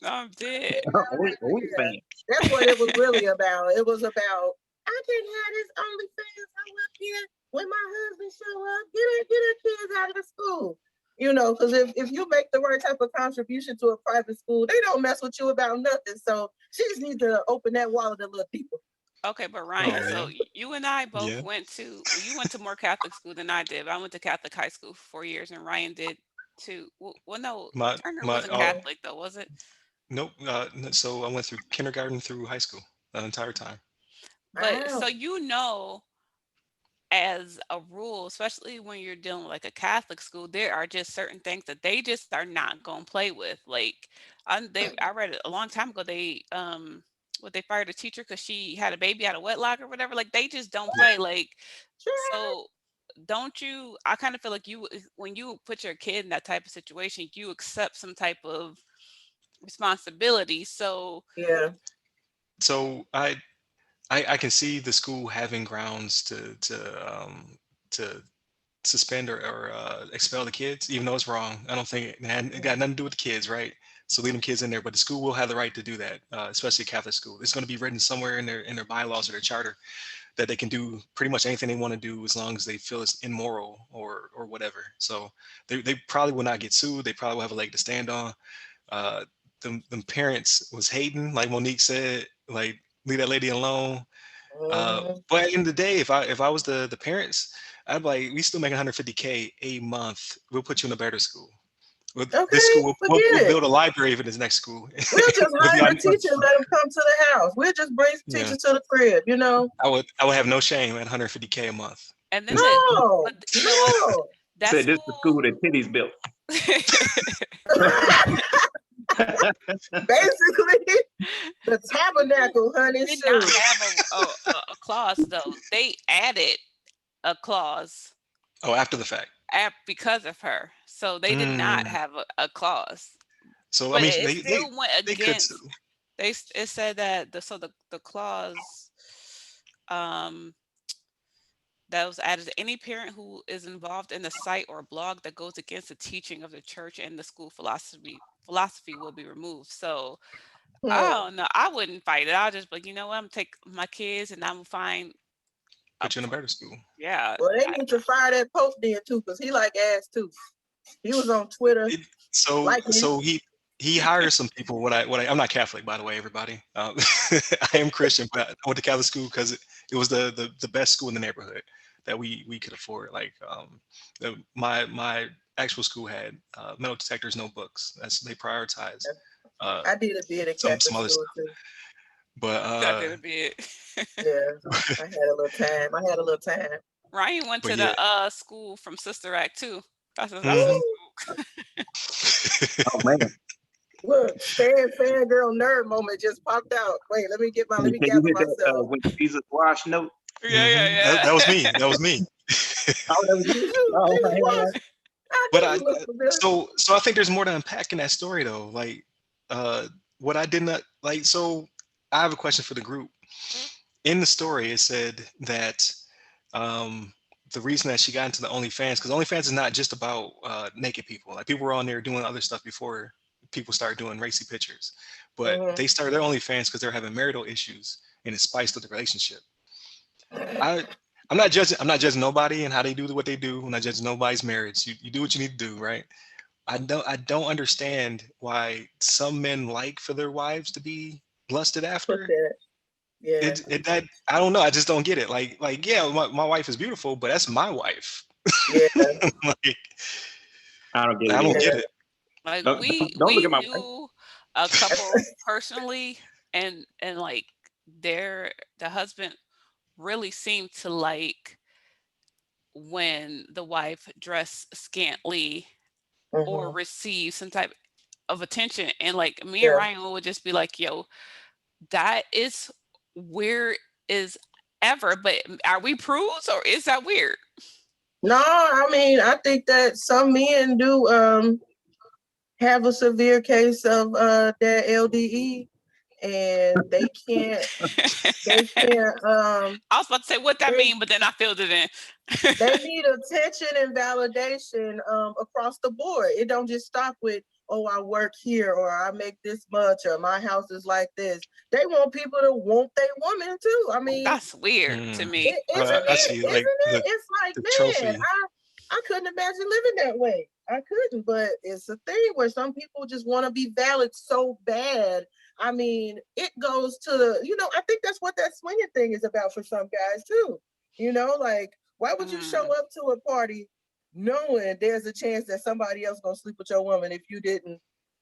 Speaker 1: I'm dead.
Speaker 2: Yeah,
Speaker 3: OnlyFans.
Speaker 2: that's what it was really about. It was about I can have this OnlyFans up here when my husband show up. Get her kids out of the school. Because if you make the right type of contribution to a private school, they don't mess with you about nothing. So she just needs to open that wallet a little deeper.
Speaker 1: Okay, but
Speaker 4: Oh
Speaker 1: Ryan, so
Speaker 4: man.
Speaker 1: you and I both
Speaker 4: Yeah.
Speaker 1: went to, well, you went to more Catholic school than I did. I went to Catholic high school for 4 years, and Ryan did too. Well, no,
Speaker 4: My
Speaker 1: Turner
Speaker 4: my
Speaker 1: wasn't
Speaker 2: Yeah.
Speaker 1: Catholic though, was it?
Speaker 4: nope. So I went through kindergarten through high school the entire time.
Speaker 1: But so
Speaker 2: Wow.
Speaker 1: you know, as a rule, especially when you're dealing with like a Catholic school, there are just certain things that they just are not going to play with. Like, I read it a long time ago. What they fired a teacher because she had a baby out of wedlock or whatever. Like, they just don't
Speaker 3: Yeah.
Speaker 1: play. Like,
Speaker 2: Sure.
Speaker 1: so don't you? I kind of feel like when you put your kid in that type of situation, you accept some type of responsibility. So,
Speaker 2: Yeah.
Speaker 4: So I can see the school having grounds to suspend or expel the kids, even though it's wrong. I don't think it got nothing to do with the kids, right? So leave them kids in there, but the school will have the right to do that, especially a Catholic school. It's going to be written somewhere in their bylaws or their charter that they can do pretty much anything they want to do as long as they feel it's immoral or whatever. So they probably will not get sued. They probably will have a leg to stand on. Uh, them parents was hating, like Monique said, like leave that lady alone.
Speaker 2: Mhm.
Speaker 4: But at the end of the day, if I was the parents, I'd be like, we still making 150K a month. We'll put you in a better school. This
Speaker 2: Okay,
Speaker 4: school, we'll
Speaker 2: forget it.
Speaker 4: build a library for this next school.
Speaker 2: We'll just
Speaker 4: With
Speaker 2: hire
Speaker 4: the,
Speaker 2: a teacher and let them come to the house. We'll just bring some
Speaker 4: yeah,
Speaker 2: teachers to the crib, you know?
Speaker 4: I would have no shame at 150K a month.
Speaker 1: and then
Speaker 4: It's
Speaker 2: No,
Speaker 1: but you know what?
Speaker 2: no.
Speaker 1: That
Speaker 3: Said this the school
Speaker 1: school.
Speaker 3: that Titties built.
Speaker 2: Basically, the tabernacle, honey,
Speaker 1: Did not
Speaker 2: shoot.
Speaker 1: have a clause though. They added a clause
Speaker 4: oh, after the fact.
Speaker 1: because of her. So they did not
Speaker 4: Mm.
Speaker 1: have a clause.
Speaker 4: So I
Speaker 1: But
Speaker 4: mean,
Speaker 1: it
Speaker 4: they
Speaker 1: still went
Speaker 4: they could
Speaker 1: against
Speaker 4: sue.
Speaker 1: it said that the clause um that was added, any parent who is involved in a site or blog that goes against the teaching of the church and the school philosophy will be removed. So I
Speaker 2: Hmm.
Speaker 1: don't know. I wouldn't fight it. I'll just be like, you know what, I'm gonna take my kids and I'm gonna find a
Speaker 4: Put you in a better school.
Speaker 1: yeah.
Speaker 2: Well, they need to fire that Pope then too, because he like ass too. He was on Twitter
Speaker 4: It, so
Speaker 2: liking it.
Speaker 4: so he hires some people. I'm not Catholic, by the way, everybody. I am Christian, but I went to Catholic school because it was the best school in the neighborhood that we could afford. Like my actual school had metal detectors, no books. They prioritize uh,
Speaker 2: I did a bit at
Speaker 4: some
Speaker 2: Catholic
Speaker 4: other
Speaker 2: school
Speaker 4: stuff.
Speaker 2: too.
Speaker 4: But
Speaker 1: That didn't be it.
Speaker 2: Yeah, I had a little time. I had a little time.
Speaker 1: Ryan went
Speaker 4: but
Speaker 1: to
Speaker 4: yeah.
Speaker 1: the school from Sister Act too. That's his
Speaker 4: Mhm.
Speaker 2: Woo!
Speaker 1: school.
Speaker 3: Oh man,
Speaker 2: Look, fangirl nerd moment just popped out. Wait, let me
Speaker 3: can you
Speaker 2: gather
Speaker 3: hit that
Speaker 2: myself.
Speaker 3: when Jesus washed note?
Speaker 1: Yeah,
Speaker 4: Mhm.
Speaker 1: yeah,
Speaker 4: That was me. That was me.
Speaker 3: Oh, that was you. Oh,
Speaker 2: Jesus
Speaker 3: all right.
Speaker 2: Wash. I
Speaker 4: But
Speaker 2: knew you looked familiar.
Speaker 4: so I think there's more to unpack in that story though. Like uh what I did not like. So I have a question for the group. In the story, it said that um the reason that she got into the OnlyFans, because OnlyFans is not just about naked people. Like people were on there doing other stuff before people started doing racy pictures, but
Speaker 2: Mm-hmm.
Speaker 4: they started their OnlyFans because they're having marital issues and it spiced up the relationship. I I'm not judging nobody and how they do what they do. I'm not judging nobody's marriage. You do what you need to do, right? I don't understand why some men like for their wives to be lusted
Speaker 2: Put
Speaker 4: after.
Speaker 2: that. Yeah.
Speaker 4: It that I don't know. I just don't get it. Like yeah, my wife is beautiful, but that's my wife.
Speaker 2: Yeah.
Speaker 4: Like
Speaker 3: I don't get
Speaker 4: I
Speaker 3: it
Speaker 4: don't
Speaker 3: either.
Speaker 4: get
Speaker 2: Yeah.
Speaker 4: it.
Speaker 1: like
Speaker 3: Don't look
Speaker 1: we
Speaker 3: at my wife.
Speaker 1: knew a couple personally, and like the husband really seemed to like when the wife dressed scantily or
Speaker 2: Mm-hmm.
Speaker 1: received some type of attention, and like me and
Speaker 2: Yeah.
Speaker 1: Ryan would just be like, yo, that is weird as ever, but are we prudes or is that weird?
Speaker 2: No, I mean, I think that some men do have a severe case of their LDE, and they can't
Speaker 1: I was about to say what that
Speaker 2: they
Speaker 1: mean, but then I filled it in.
Speaker 2: they need attention and validation across the board. It don't just stop with, oh, I work here or I make this much or my house is like this. They want people to want their woman too. I mean,
Speaker 1: That's weird to
Speaker 4: Mm.
Speaker 1: me.
Speaker 2: isn't
Speaker 4: I
Speaker 2: it?
Speaker 4: see
Speaker 2: Isn't
Speaker 4: like
Speaker 2: it? It's like,
Speaker 4: the
Speaker 2: man,
Speaker 4: trophy.
Speaker 2: I couldn't imagine living that way. I couldn't, but it's a thing where some people just want to be valid so bad I mean, it goes to the, I think that's what that swinging thing is about for some guys too. Like, why would you show up to a party knowing there's a chance that somebody else gonna sleep with your woman if you didn't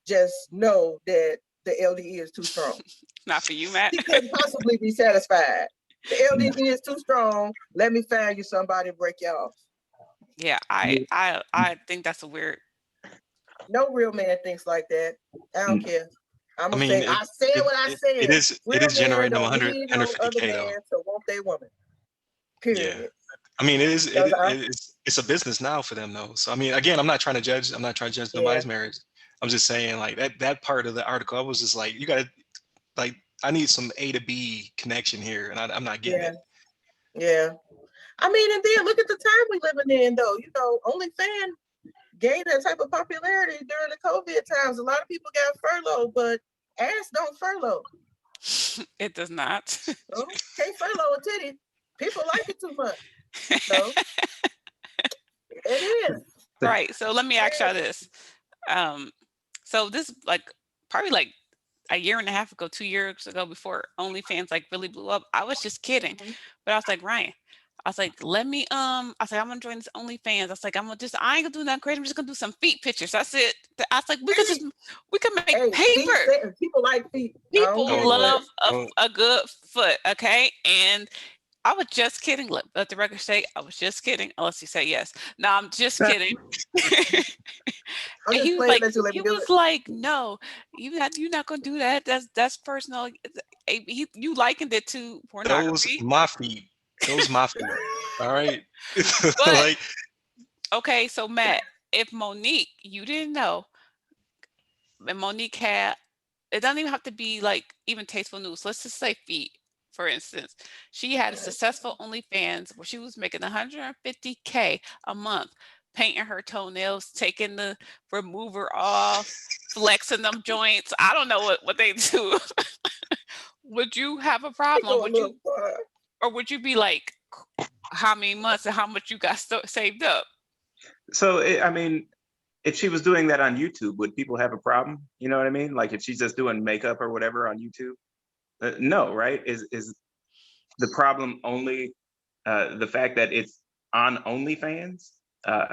Speaker 2: just know that the LDE is too strong?
Speaker 1: Not for you, Matt.
Speaker 2: He couldn't possibly be satisfied. The LDE is too strong. Let me find you somebody to break you off.
Speaker 1: Yeah, I think that's a weird.
Speaker 2: No real man thinks like that. I don't care. I'm
Speaker 4: I
Speaker 2: gonna
Speaker 4: mean,
Speaker 2: say I said what I
Speaker 4: it
Speaker 2: said.
Speaker 4: is
Speaker 2: Real men
Speaker 4: generating them
Speaker 2: don't
Speaker 4: 100
Speaker 2: need no other
Speaker 4: 150K
Speaker 2: man
Speaker 4: though.
Speaker 2: to want their woman.
Speaker 4: Yeah.
Speaker 2: Period.
Speaker 4: I mean,
Speaker 2: Because
Speaker 4: it's a business now for them though. So I mean, again, I'm not trying to judge
Speaker 2: yeah,
Speaker 4: nobody's marriage. I'm just saying like that part of the article, I was just like, you gotta like, I need some A to B connection here, and I'm not getting
Speaker 2: yeah,
Speaker 4: it.
Speaker 2: yeah. I mean, and then look at the time we living in, though. OnlyFans gained that type of popularity during the COVID times. A lot of people got furloughed, but ass don't furlough.
Speaker 1: It does not.
Speaker 2: Can't furlough a titty. People like it too much. So it is.
Speaker 1: Right. So let me ask y'all this. So this like probably like a year and a half ago, 2 years ago, before OnlyFans like really blew up. I was just kidding, but I was like, Ryan, I was like, let me I was like, I'm gonna join this OnlyFans. I was like, I ain't gonna do nothing crazy. I'm just gonna do some feet pictures. That's it. I was like, we could make paper.
Speaker 2: People like feet.
Speaker 1: People love
Speaker 4: Oh,
Speaker 1: a good foot, okay? And I was just kidding. Let the record say I was just kidding, unless you say yes. No, I'm just kidding.
Speaker 2: I'm
Speaker 1: And
Speaker 2: just
Speaker 1: he was
Speaker 2: playing
Speaker 1: like,
Speaker 2: that you let me do it.
Speaker 1: no, you're not gonna do that. That's personal. You likened it to
Speaker 4: those
Speaker 1: pornography.
Speaker 4: my feet. Those my feet. All right.
Speaker 1: But
Speaker 4: Like,
Speaker 1: okay, so Matt, if Monique, you didn't know, and Monique had, it doesn't even have to be like even tasteful news. Let's just say feet, for instance. She had a successful OnlyFans where she was making 150K a month, painting her toenails, taking the remover off, flexing them joints. I don't know what they do. Would you have a problem?
Speaker 2: Go a little far.
Speaker 1: Or would you be like, how many months and how much you got saved up?
Speaker 3: So I mean, if she was doing that on YouTube, would people have a problem? You know what I mean? Like if she's just doing makeup or whatever on YouTube? No, right? Is the problem only the fact that it's on OnlyFans?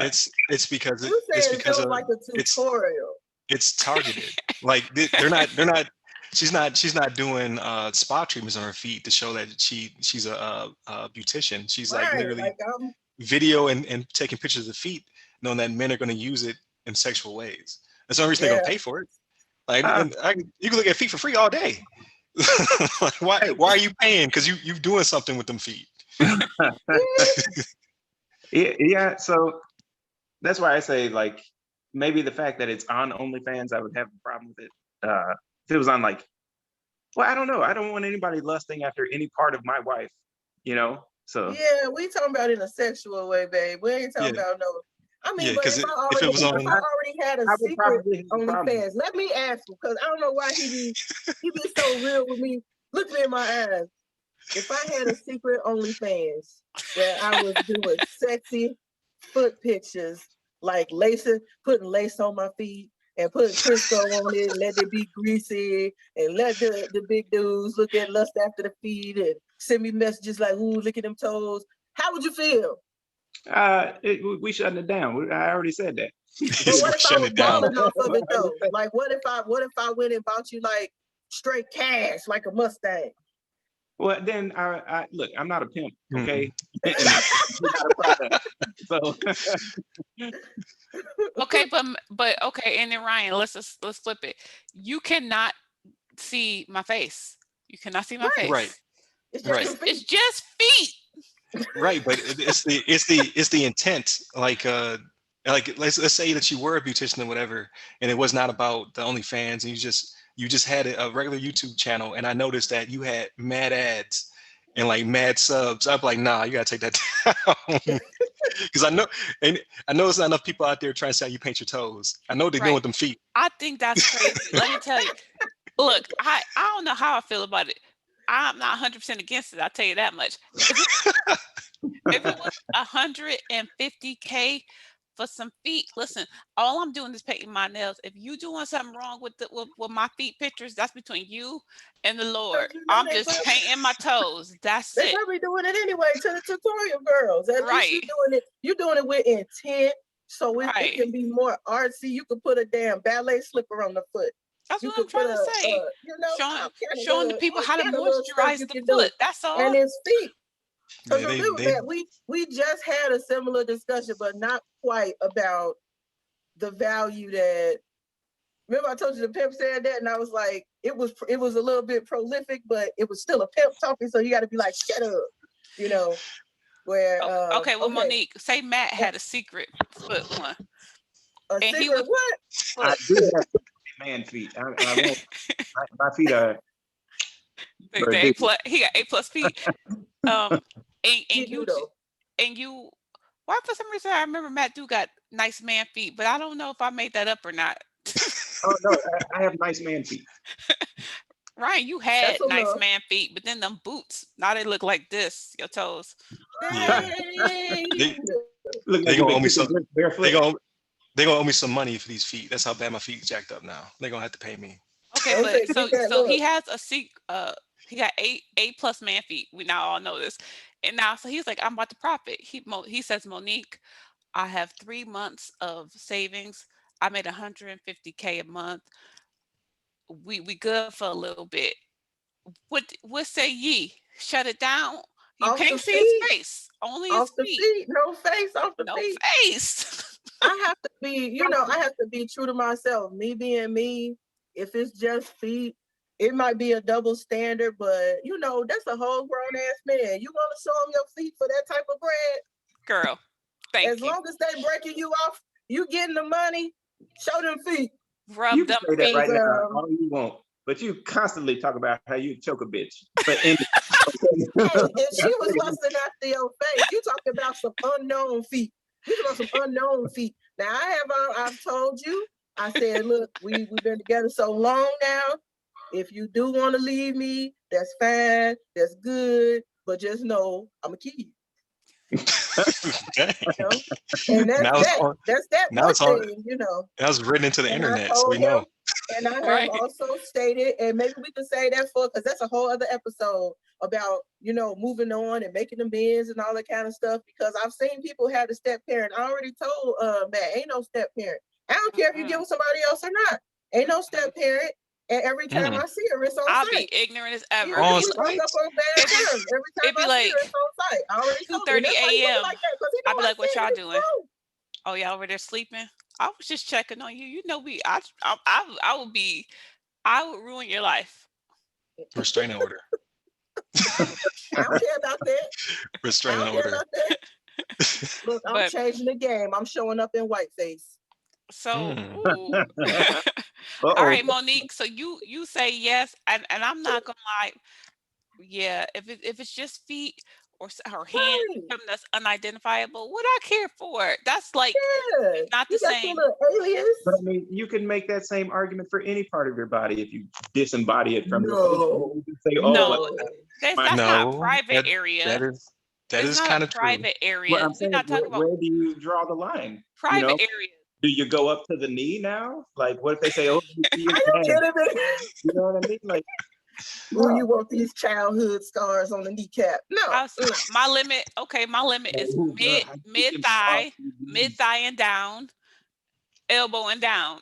Speaker 4: it's because
Speaker 2: You
Speaker 4: it's
Speaker 2: said it
Speaker 4: because
Speaker 2: feels
Speaker 4: of
Speaker 2: like a tutorial.
Speaker 4: it's targeted. Like they're not. She's not doing spa treatments on her feet to show that she's a beautician. She's like
Speaker 2: Right.
Speaker 4: literally
Speaker 2: Like
Speaker 4: video and taking pictures of the feet, knowing that men are going to use it in sexual ways. That's the only reason they're going to pay for it. Like, and you can look at feet for free all day. Like, why are you paying? Because you doing something with them feet.
Speaker 3: Yeah, so that's why I say like maybe the fact that it's on OnlyFans, I would have a problem with it. If it was on like, well, I don't know. I don't want anybody lusting after any part of my wife, So
Speaker 2: yeah, we talking about in a sexual way, babe. We ain't talking about no. I mean,
Speaker 4: Yeah,
Speaker 2: but
Speaker 4: because
Speaker 2: if I
Speaker 4: if it was on,
Speaker 2: already had a
Speaker 3: I would
Speaker 2: secret
Speaker 3: probably have a problem.
Speaker 2: OnlyFans, let me ask him because I don't know why he be so real with me. Look me in my eyes. If I had a secret OnlyFans where I was doing sexy foot pictures, like putting lace on my feet and putting Crisco on it, let it be greasy, and let the big dudes look at lust after the feet and send me messages like, "Ooh, look at them toes." How would you feel?
Speaker 3: We shutting it down. I already said that.
Speaker 2: But what if I
Speaker 4: shutting
Speaker 2: was
Speaker 4: it down.
Speaker 2: balling off of it though? Like, what if I went and bought you like straight cash, like a Mustang?
Speaker 3: Well, then I look. I'm not a pimp,
Speaker 4: Mm-mm.
Speaker 3: okay? And you're not a product. So
Speaker 1: Okay, but okay, and then Ryan, let's flip it. You cannot see my face. You cannot see my
Speaker 2: Right.
Speaker 4: Right.
Speaker 1: face.
Speaker 2: It's just
Speaker 4: Right.
Speaker 2: your feet.
Speaker 1: It's just feet.
Speaker 4: Right, but it's the intent. Like let's say that you were a beautician or whatever, and it was not about the OnlyFans, and you just had a regular YouTube channel, and I noticed that you had mad ads and like mad subs. I'm like, nah, you gotta take that down. Because I know it's not enough people out there trying to say how you paint your toes. I know what they're doing
Speaker 1: Right.
Speaker 4: with them feet.
Speaker 1: I think that's crazy. Let me tell you. Look, I don't know how I feel about it. I'm not 100% against it. I'll tell you that much. If it was 150K for some feet, listen, all I'm doing is painting my nails. If you doing something wrong with with my feet pictures, that's between you and the Lord.
Speaker 2: 'Cause you know
Speaker 1: I'm just painting my toes. That's
Speaker 2: they
Speaker 1: it.
Speaker 2: probably doing it anyway to the tutorial girls. At least
Speaker 1: Right.
Speaker 2: you're doing it with intent. So it
Speaker 1: Right.
Speaker 2: can be more artsy. You could put a damn ballet slipper on the foot.
Speaker 1: That's
Speaker 2: You
Speaker 1: what I'm
Speaker 2: could put
Speaker 1: trying to say.
Speaker 2: all kind of
Speaker 1: Showing the people how to
Speaker 2: little stuff
Speaker 1: moisturize
Speaker 2: you
Speaker 1: the
Speaker 2: can do.
Speaker 1: foot. That's all.
Speaker 2: And it's feet. Because
Speaker 4: Yeah,
Speaker 2: remember
Speaker 4: they
Speaker 2: that we just had a similar discussion, but not quite about the value that. Remember, I told you the pimp said that, and I was like, it was a little bit prolific, but it was still a pimp talking. So you got to be like, shut up, you know. Where
Speaker 1: Okay, well,
Speaker 2: okay,
Speaker 1: Monique, say Matt had a secret foot one,
Speaker 2: a
Speaker 1: and he
Speaker 2: secret
Speaker 1: was
Speaker 2: what?
Speaker 3: I
Speaker 1: foot.
Speaker 3: do have man feet. I won't. My feet are
Speaker 1: The A
Speaker 3: big.
Speaker 1: plus. He got A+ feet. Um,
Speaker 2: You
Speaker 1: and
Speaker 2: do
Speaker 1: you
Speaker 2: though.
Speaker 1: and you. Why for some reason I remember Matt do got nice man feet, but I don't know if I made that up or not.
Speaker 3: Oh no, I have nice man feet.
Speaker 1: Ryan, you
Speaker 2: That's
Speaker 1: had
Speaker 2: a
Speaker 1: nice
Speaker 2: little.
Speaker 1: man feet, but then them boots, now they look like this, your toes.
Speaker 4: yeah
Speaker 2: Dang.
Speaker 4: they
Speaker 3: Look like
Speaker 4: they
Speaker 3: you've
Speaker 4: gonna
Speaker 3: been
Speaker 4: owe me
Speaker 3: kicking
Speaker 4: some.
Speaker 3: bricks
Speaker 4: They
Speaker 3: barefoot.
Speaker 4: gonna they gonna owe me some money for these feet. That's how bad my feet jacked up now. They gonna have to pay me.
Speaker 1: Okay,
Speaker 2: Don't say
Speaker 1: but
Speaker 2: get that
Speaker 1: so he
Speaker 2: look.
Speaker 1: has he got A+ man feet. We now all know this. And now so he's like, I'm about to profit. He says, Monique, I have 3 months of savings. I made 150K a month. We good for a little bit. What say ye? Shut it down? You
Speaker 2: Off
Speaker 1: can't
Speaker 2: the
Speaker 1: see his
Speaker 2: feet,
Speaker 1: face, only his
Speaker 2: off the
Speaker 1: feet.
Speaker 2: feet, no face, off the
Speaker 1: No
Speaker 2: feet.
Speaker 1: face.
Speaker 2: I have to be, I have to be true to myself. Me being me, if it's just feet, it might be a double standard, but that's a whole grown ass man. You want to show them your feet for that type of bread?
Speaker 1: Girl,
Speaker 2: As
Speaker 1: thank you.
Speaker 2: long as they breaking you off, you getting the money, show them feet.
Speaker 3: You
Speaker 1: Rub
Speaker 3: can
Speaker 1: them
Speaker 3: say that
Speaker 1: feet.
Speaker 2: Cause
Speaker 3: right now all you want, but you constantly talk about how you choke a bitch. But in
Speaker 2: hey, if she was lusting after your face, you talking about some unknown feet. You talking about some unknown feet. Now I've told you. I said, look, we've been together so long now. If you do want to leave me, that's fine. That's good. But just know I'm gonna keep you.
Speaker 4: Dang.
Speaker 2: You know? And that's
Speaker 4: Now it's
Speaker 2: that.
Speaker 4: on.
Speaker 2: That's that
Speaker 4: Now
Speaker 2: one
Speaker 4: it's on.
Speaker 2: thing.
Speaker 4: Now it's written into the
Speaker 2: And I
Speaker 4: internet, so we
Speaker 2: told him,
Speaker 4: know.
Speaker 2: and I have
Speaker 1: Right.
Speaker 2: also stated, and maybe we can say that because that's a whole other episode about, moving on and making amends and all that kind of stuff. Because I've seen people have a step parent. I already told that ain't no step parent. I don't care if you get
Speaker 1: Mm-mm.
Speaker 2: with somebody else or not. Ain't no step parent. And every time
Speaker 4: Mm.
Speaker 2: I see her, it's on
Speaker 1: I'll be
Speaker 2: site.
Speaker 1: ignorant as
Speaker 2: Even
Speaker 1: ever.
Speaker 2: if
Speaker 4: On
Speaker 2: we broke
Speaker 4: site.
Speaker 2: up on bad
Speaker 1: It be
Speaker 2: terms, every time
Speaker 1: it be
Speaker 2: I see her,
Speaker 1: like
Speaker 2: it's on site. I already told you. And
Speaker 1: 2:30
Speaker 2: that's why he do me
Speaker 1: a.m.
Speaker 2: like that, because he
Speaker 1: I'll
Speaker 2: know
Speaker 1: be
Speaker 2: I
Speaker 1: like, what
Speaker 2: said it.
Speaker 1: y'all
Speaker 2: It's
Speaker 1: doing?
Speaker 2: true.
Speaker 1: Oh, y'all over there sleeping? I was just checking on you. You know we I would be I would ruin your life.
Speaker 4: Restraining order.
Speaker 2: I don't care about that. I
Speaker 4: Restraining
Speaker 2: don't care
Speaker 4: order.
Speaker 2: about that. Look, I'm
Speaker 1: But
Speaker 2: changing the game. I'm showing up in whiteface.
Speaker 1: so
Speaker 4: Mm.
Speaker 1: ooh. All
Speaker 3: uh-oh.
Speaker 1: right, Monique. So you say yes, and I'm not gonna lie. Yeah, if it's just feet or her hand,
Speaker 2: Right.
Speaker 1: something that's unidentifiable, what I care for? That's like
Speaker 2: Yeah.
Speaker 1: not the
Speaker 2: You got your
Speaker 1: same.
Speaker 2: little
Speaker 3: But
Speaker 2: alias.
Speaker 3: I mean, you can make that same argument for any part of your body if you disembody it from your face.
Speaker 2: No.
Speaker 3: You can say, "Oh, well,
Speaker 1: No,
Speaker 2: No.
Speaker 3: my,
Speaker 1: that's not a
Speaker 4: No,
Speaker 1: private area.
Speaker 4: that
Speaker 1: It's
Speaker 4: is
Speaker 1: not
Speaker 4: kind
Speaker 1: a
Speaker 4: of true.
Speaker 1: private
Speaker 3: well,
Speaker 1: area.
Speaker 3: I'm
Speaker 1: We're
Speaker 3: saying,
Speaker 1: not talking about
Speaker 3: where do you draw the line? You
Speaker 1: private
Speaker 3: know,
Speaker 1: areas.
Speaker 3: do you go up to the knee now? Like, what if they say, "Oh, you see his
Speaker 2: Are you
Speaker 3: dad?"
Speaker 2: kidding me?
Speaker 3: You know what I mean? Like,
Speaker 2: Ooh,
Speaker 3: no.
Speaker 2: you want these childhood scars on the kneecap? No. No.
Speaker 1: My limit, okay, my limit
Speaker 3: Like,
Speaker 1: is
Speaker 3: ooh, girl,
Speaker 1: mid
Speaker 3: I think
Speaker 1: mid
Speaker 3: him soft.
Speaker 1: thigh, mid thigh and down, elbow and down.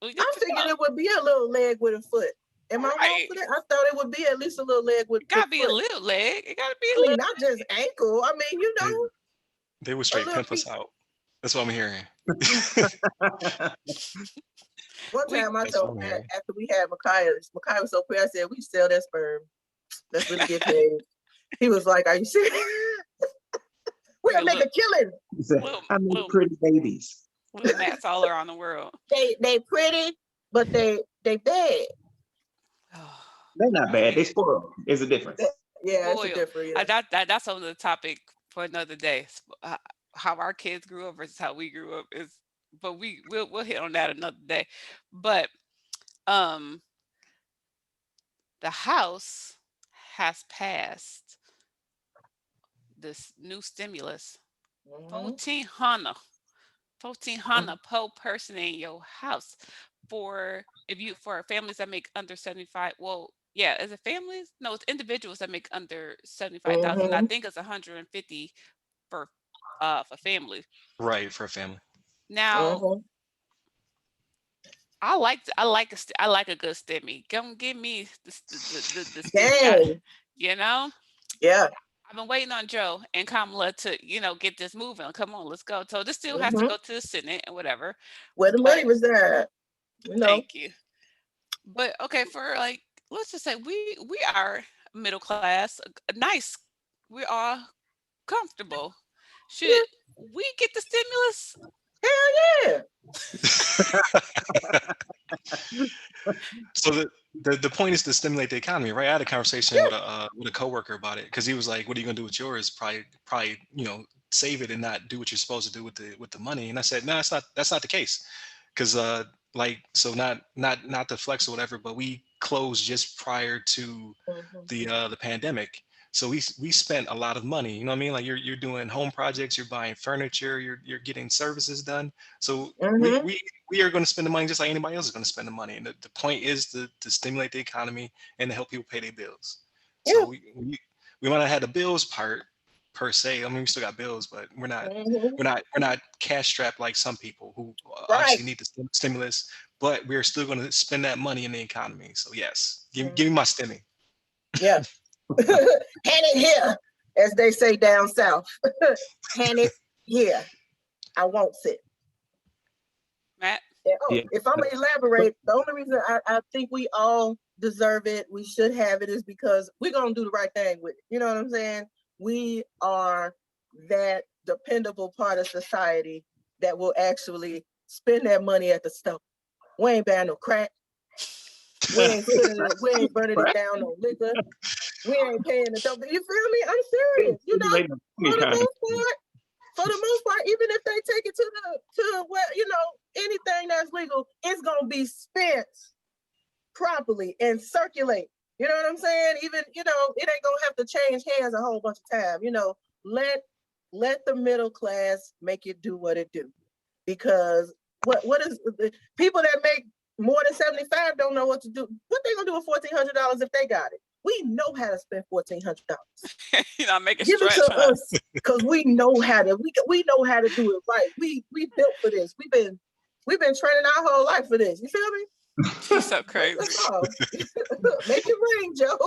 Speaker 1: We good
Speaker 2: I
Speaker 1: to
Speaker 2: figured
Speaker 1: go.
Speaker 2: it would be a little leg with a foot. Am I wrong
Speaker 1: Right.
Speaker 2: for that? I thought it would be at least a little leg with
Speaker 1: It gotta be a
Speaker 2: foot.
Speaker 1: little leg. It gotta be a
Speaker 2: I mean,
Speaker 1: little.
Speaker 2: not just ankle. I mean,
Speaker 4: They, they would
Speaker 2: a
Speaker 4: straight
Speaker 2: little
Speaker 4: pimp us
Speaker 2: piece.
Speaker 4: out. That's what I'm hearing.
Speaker 2: One
Speaker 1: We
Speaker 2: time I
Speaker 4: That's what
Speaker 2: told
Speaker 4: I'm
Speaker 2: Matt
Speaker 4: hearing.
Speaker 2: after we had Makai was so pretty, I said, we sell that sperm. Let's really get paid. He was like, are you serious?
Speaker 1: we
Speaker 2: We'll
Speaker 1: a
Speaker 2: make a killing.
Speaker 3: He said,
Speaker 1: little
Speaker 3: I make
Speaker 1: little
Speaker 3: pretty babies.
Speaker 1: little mats all around the world.
Speaker 2: They pretty, but they bad.
Speaker 3: They're not bad. They spoil. There's a difference.
Speaker 2: Yeah, it's a
Speaker 1: Spoiled.
Speaker 2: different.
Speaker 1: That's on the topic for another day. How our kids grew up versus how we grew up is, but we'll hit on that another day. But um, the House has passed this new stimulus,
Speaker 2: Mm-hmm.
Speaker 1: 1,400. 1,400 per person in your house for families that make under 75. Well, yeah, is it families? No, it's individuals that make under 75,000. I
Speaker 2: Mm-hmm.
Speaker 1: think it's 150 for for family.
Speaker 4: Right, for a family.
Speaker 1: Now,
Speaker 2: Mm-hmm.
Speaker 1: I like a good stimmy. Come give me the stimmy.
Speaker 2: Dang.
Speaker 1: You know,
Speaker 2: Yeah.
Speaker 1: I've been waiting on Joe and Kamala to get this moving. Come on, let's go. So this still has to
Speaker 2: Mm-hmm.
Speaker 1: go to the Senate and whatever.
Speaker 2: Where the
Speaker 1: But
Speaker 2: money was at, you know.
Speaker 1: thank you. But okay, for like, let's just say we are middle class, nice. We are comfortable. Should
Speaker 2: Yeah.
Speaker 1: we get the stimulus?
Speaker 2: Hell yeah.
Speaker 4: So the point is to stimulate the economy, right? I had a conversation with a coworker about it because he was like, "What are you gonna do with yours? Probably save it and not do what you're supposed to do with the money." And I said, "No, that's not the case, because like so not to flex or whatever, but we closed just prior to
Speaker 2: Mm-hmm.
Speaker 4: the pandemic." So we spent a lot of money. You know what I mean? Like you're doing home projects, you're buying furniture, you're getting services done. So we
Speaker 2: Mm-hmm.
Speaker 4: we we are going to spend the money just like anybody else is going to spend the money. And the point is to stimulate the economy and to help people pay their bills.
Speaker 2: Yeah.
Speaker 4: So we might not have the bills part per se. I mean, we still got bills, but
Speaker 2: Mm-hmm.
Speaker 4: we're not cash strapped like some people who
Speaker 2: Right.
Speaker 4: obviously need the stimulus, but we're still going to spend that money in the economy. So yes, give me
Speaker 2: Mhm.
Speaker 4: my stimmy.
Speaker 2: Yeah. Hand it here, as they say down south. Hand it here. I won't sit.
Speaker 1: Matt?
Speaker 2: And,
Speaker 3: Yeah.
Speaker 2: if I'm gonna elaborate, the only reason I think we all deserve it, we should have it, is because we're gonna do the right thing with it. You know what I'm saying? We are that dependable part of society that will actually spend that money at the store. We ain't buying no crack. We ain't spending it. We ain't burning it
Speaker 3: Right.
Speaker 2: down on liquor. We ain't paying the dope. You feel me? I'm serious.
Speaker 3: Stimulating the
Speaker 2: For the
Speaker 3: economy.
Speaker 2: most part, even if they take it to where anything that's legal, it's gonna be spent properly and circulate. You know what I'm saying? Even it ain't gonna have to change hands a whole bunch of time. Let the middle class make it do what it do, because what is people that make more than 75 don't know what to do. What they gonna do with $1,400 if they got it? We know how to spend $1,400.
Speaker 1: Make it
Speaker 2: Give it
Speaker 1: stretch,
Speaker 2: to
Speaker 1: huh?
Speaker 2: us, because we know how to. We know how to do it right. We built for this. We've been training our whole life for this. You feel me?
Speaker 1: You're so
Speaker 2: That's
Speaker 1: crazy.
Speaker 2: all. Make it rain, Joe.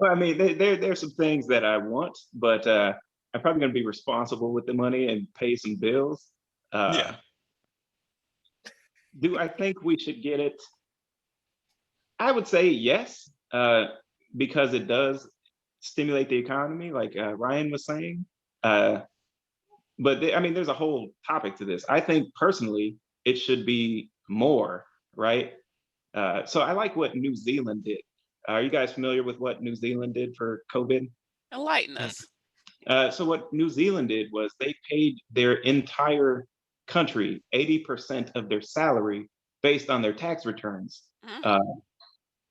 Speaker 3: Well, I mean, there's some things that I want, but I'm probably going to be responsible with the money and pay some bills. Uh,
Speaker 4: Yeah.
Speaker 3: do I think we should get it? I would say yes, because it does stimulate the economy, like Ryan was saying. Uh, but I mean, there's a whole topic to this. I think personally, it should be more, right? So I like what New Zealand did. Are you guys familiar with what New Zealand did for COVID?
Speaker 1: Enlighten
Speaker 4: Mm.
Speaker 1: us.
Speaker 3: So what New Zealand did was they paid their entire country 80% of their salary based on their tax returns,
Speaker 1: Mm.
Speaker 3: uh,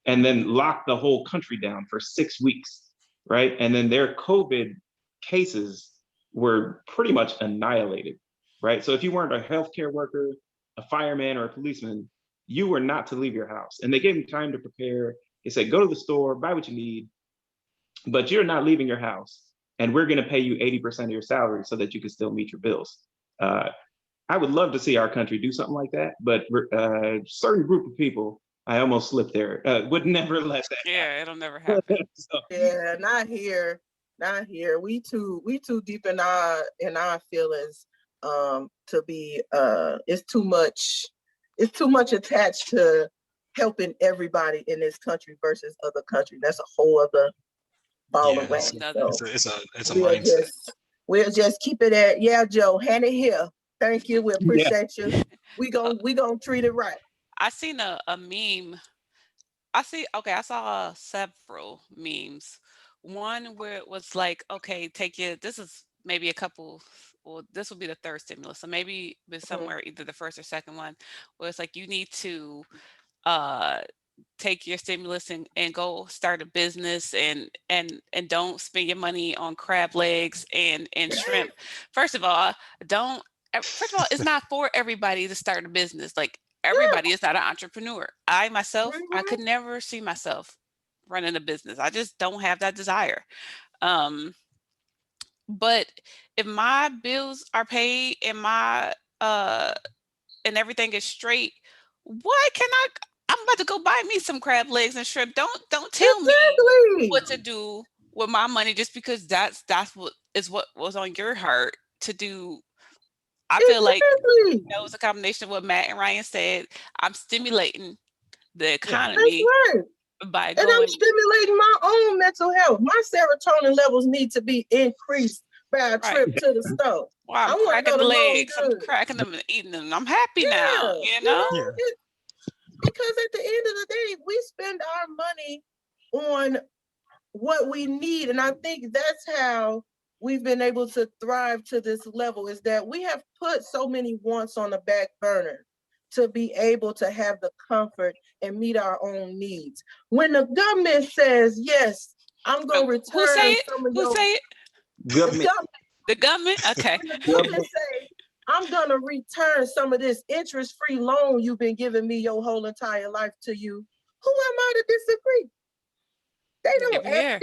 Speaker 3: and then locked the whole country down for 6 weeks, right? And then their COVID cases were pretty much annihilated, right? So if you weren't a healthcare worker, a fireman, or a policeman, you were not to leave your house. And they gave them time to prepare. They said, go to the store, buy what you need, but you're not leaving your house. And we're going to pay you 80% of your salary so that you can still meet your bills. Uh, I would love to see our country do something like that, but certain group of people, I almost slipped there, would never let that
Speaker 1: Yeah, it'll never
Speaker 3: happen.
Speaker 1: happen.
Speaker 3: So,
Speaker 2: Yeah, not here. Not here. We too deep in our feelings to be it's too much attached to helping everybody in this country versus other countries. That's a whole other ball of
Speaker 4: Yeah,
Speaker 1: Whole
Speaker 2: wax.
Speaker 1: nother.
Speaker 2: So
Speaker 4: it's a
Speaker 2: we'll
Speaker 4: mindset.
Speaker 2: just we'll just keep it at, yeah, Joe, hand it here. Thank you. We
Speaker 3: yeah,
Speaker 2: appreciate you. We gonna treat it right.
Speaker 1: I seen a meme. I saw several memes. One where it was like, okay, this is maybe a couple, well, this will be the third stimulus. So maybe it's
Speaker 2: Mhm.
Speaker 1: somewhere either the first or second one, where it's like you need to uh take your stimulus and go start a business and don't spend your money on crab legs and shrimp. First of all, don't first of all, it's not for everybody to start a business. Like
Speaker 2: Yeah.
Speaker 1: everybody is not an entrepreneur. I myself, I
Speaker 2: Mhm.
Speaker 1: could never see myself running a business. I just don't have that desire. Um, but if my bills are paid and my uh and everything is straight, why can I? I'm about to go buy me some crab legs and shrimp. Don't tell me
Speaker 2: Exactly.
Speaker 1: what to do with my money just because that's what was on your heart to do. I feel like
Speaker 2: Exactly.
Speaker 1: that was a combination of what Matt and Ryan said. I'm stimulating the
Speaker 3: Yeah.
Speaker 2: That's
Speaker 1: economy
Speaker 2: right.
Speaker 1: by
Speaker 2: And I'm
Speaker 1: going
Speaker 2: stimulating my own mental health. My serotonin levels need to be increased by a
Speaker 1: right.
Speaker 2: trip to the store.
Speaker 1: While
Speaker 2: I
Speaker 1: I'm
Speaker 2: want to
Speaker 1: cracking
Speaker 2: go
Speaker 1: the
Speaker 2: to Moan
Speaker 1: legs, I'm
Speaker 2: Good.
Speaker 1: cracking them and eating them. I'm happy now,
Speaker 2: Yeah,
Speaker 1: you know?
Speaker 4: Yeah.
Speaker 2: because at the end of the day, we spend our money on what we need. And I think that's how we've been able to thrive to this level, is that we have put so many wants on the back burner to be able to have the comfort and meet our own needs. When the government says, yes, I'm
Speaker 1: Oh,
Speaker 2: going to
Speaker 1: who say
Speaker 2: return
Speaker 1: it?
Speaker 2: some of
Speaker 1: Who
Speaker 2: your,
Speaker 1: say it?
Speaker 2: the
Speaker 3: Government,
Speaker 2: government,
Speaker 1: The government? Okay.
Speaker 2: when the government
Speaker 3: government.
Speaker 2: say, I'm going to return some of this interest-free loan you've been giving me your whole entire life to you, who am I to disagree? They
Speaker 1: Give
Speaker 2: don't ask.
Speaker 1: here.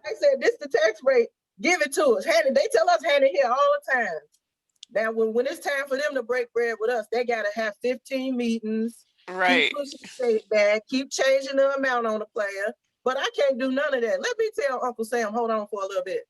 Speaker 2: They said, this the tax rate, give it to us. Hand it, they tell us hand it here all the time. Now, when it's time for them to break bread with us, they got to have 15 meetings, keep
Speaker 1: Right.
Speaker 2: pushing state back, keep changing the amount on the player. But I can't do none of that. Let me tell Uncle Sam, hold on for a little bit.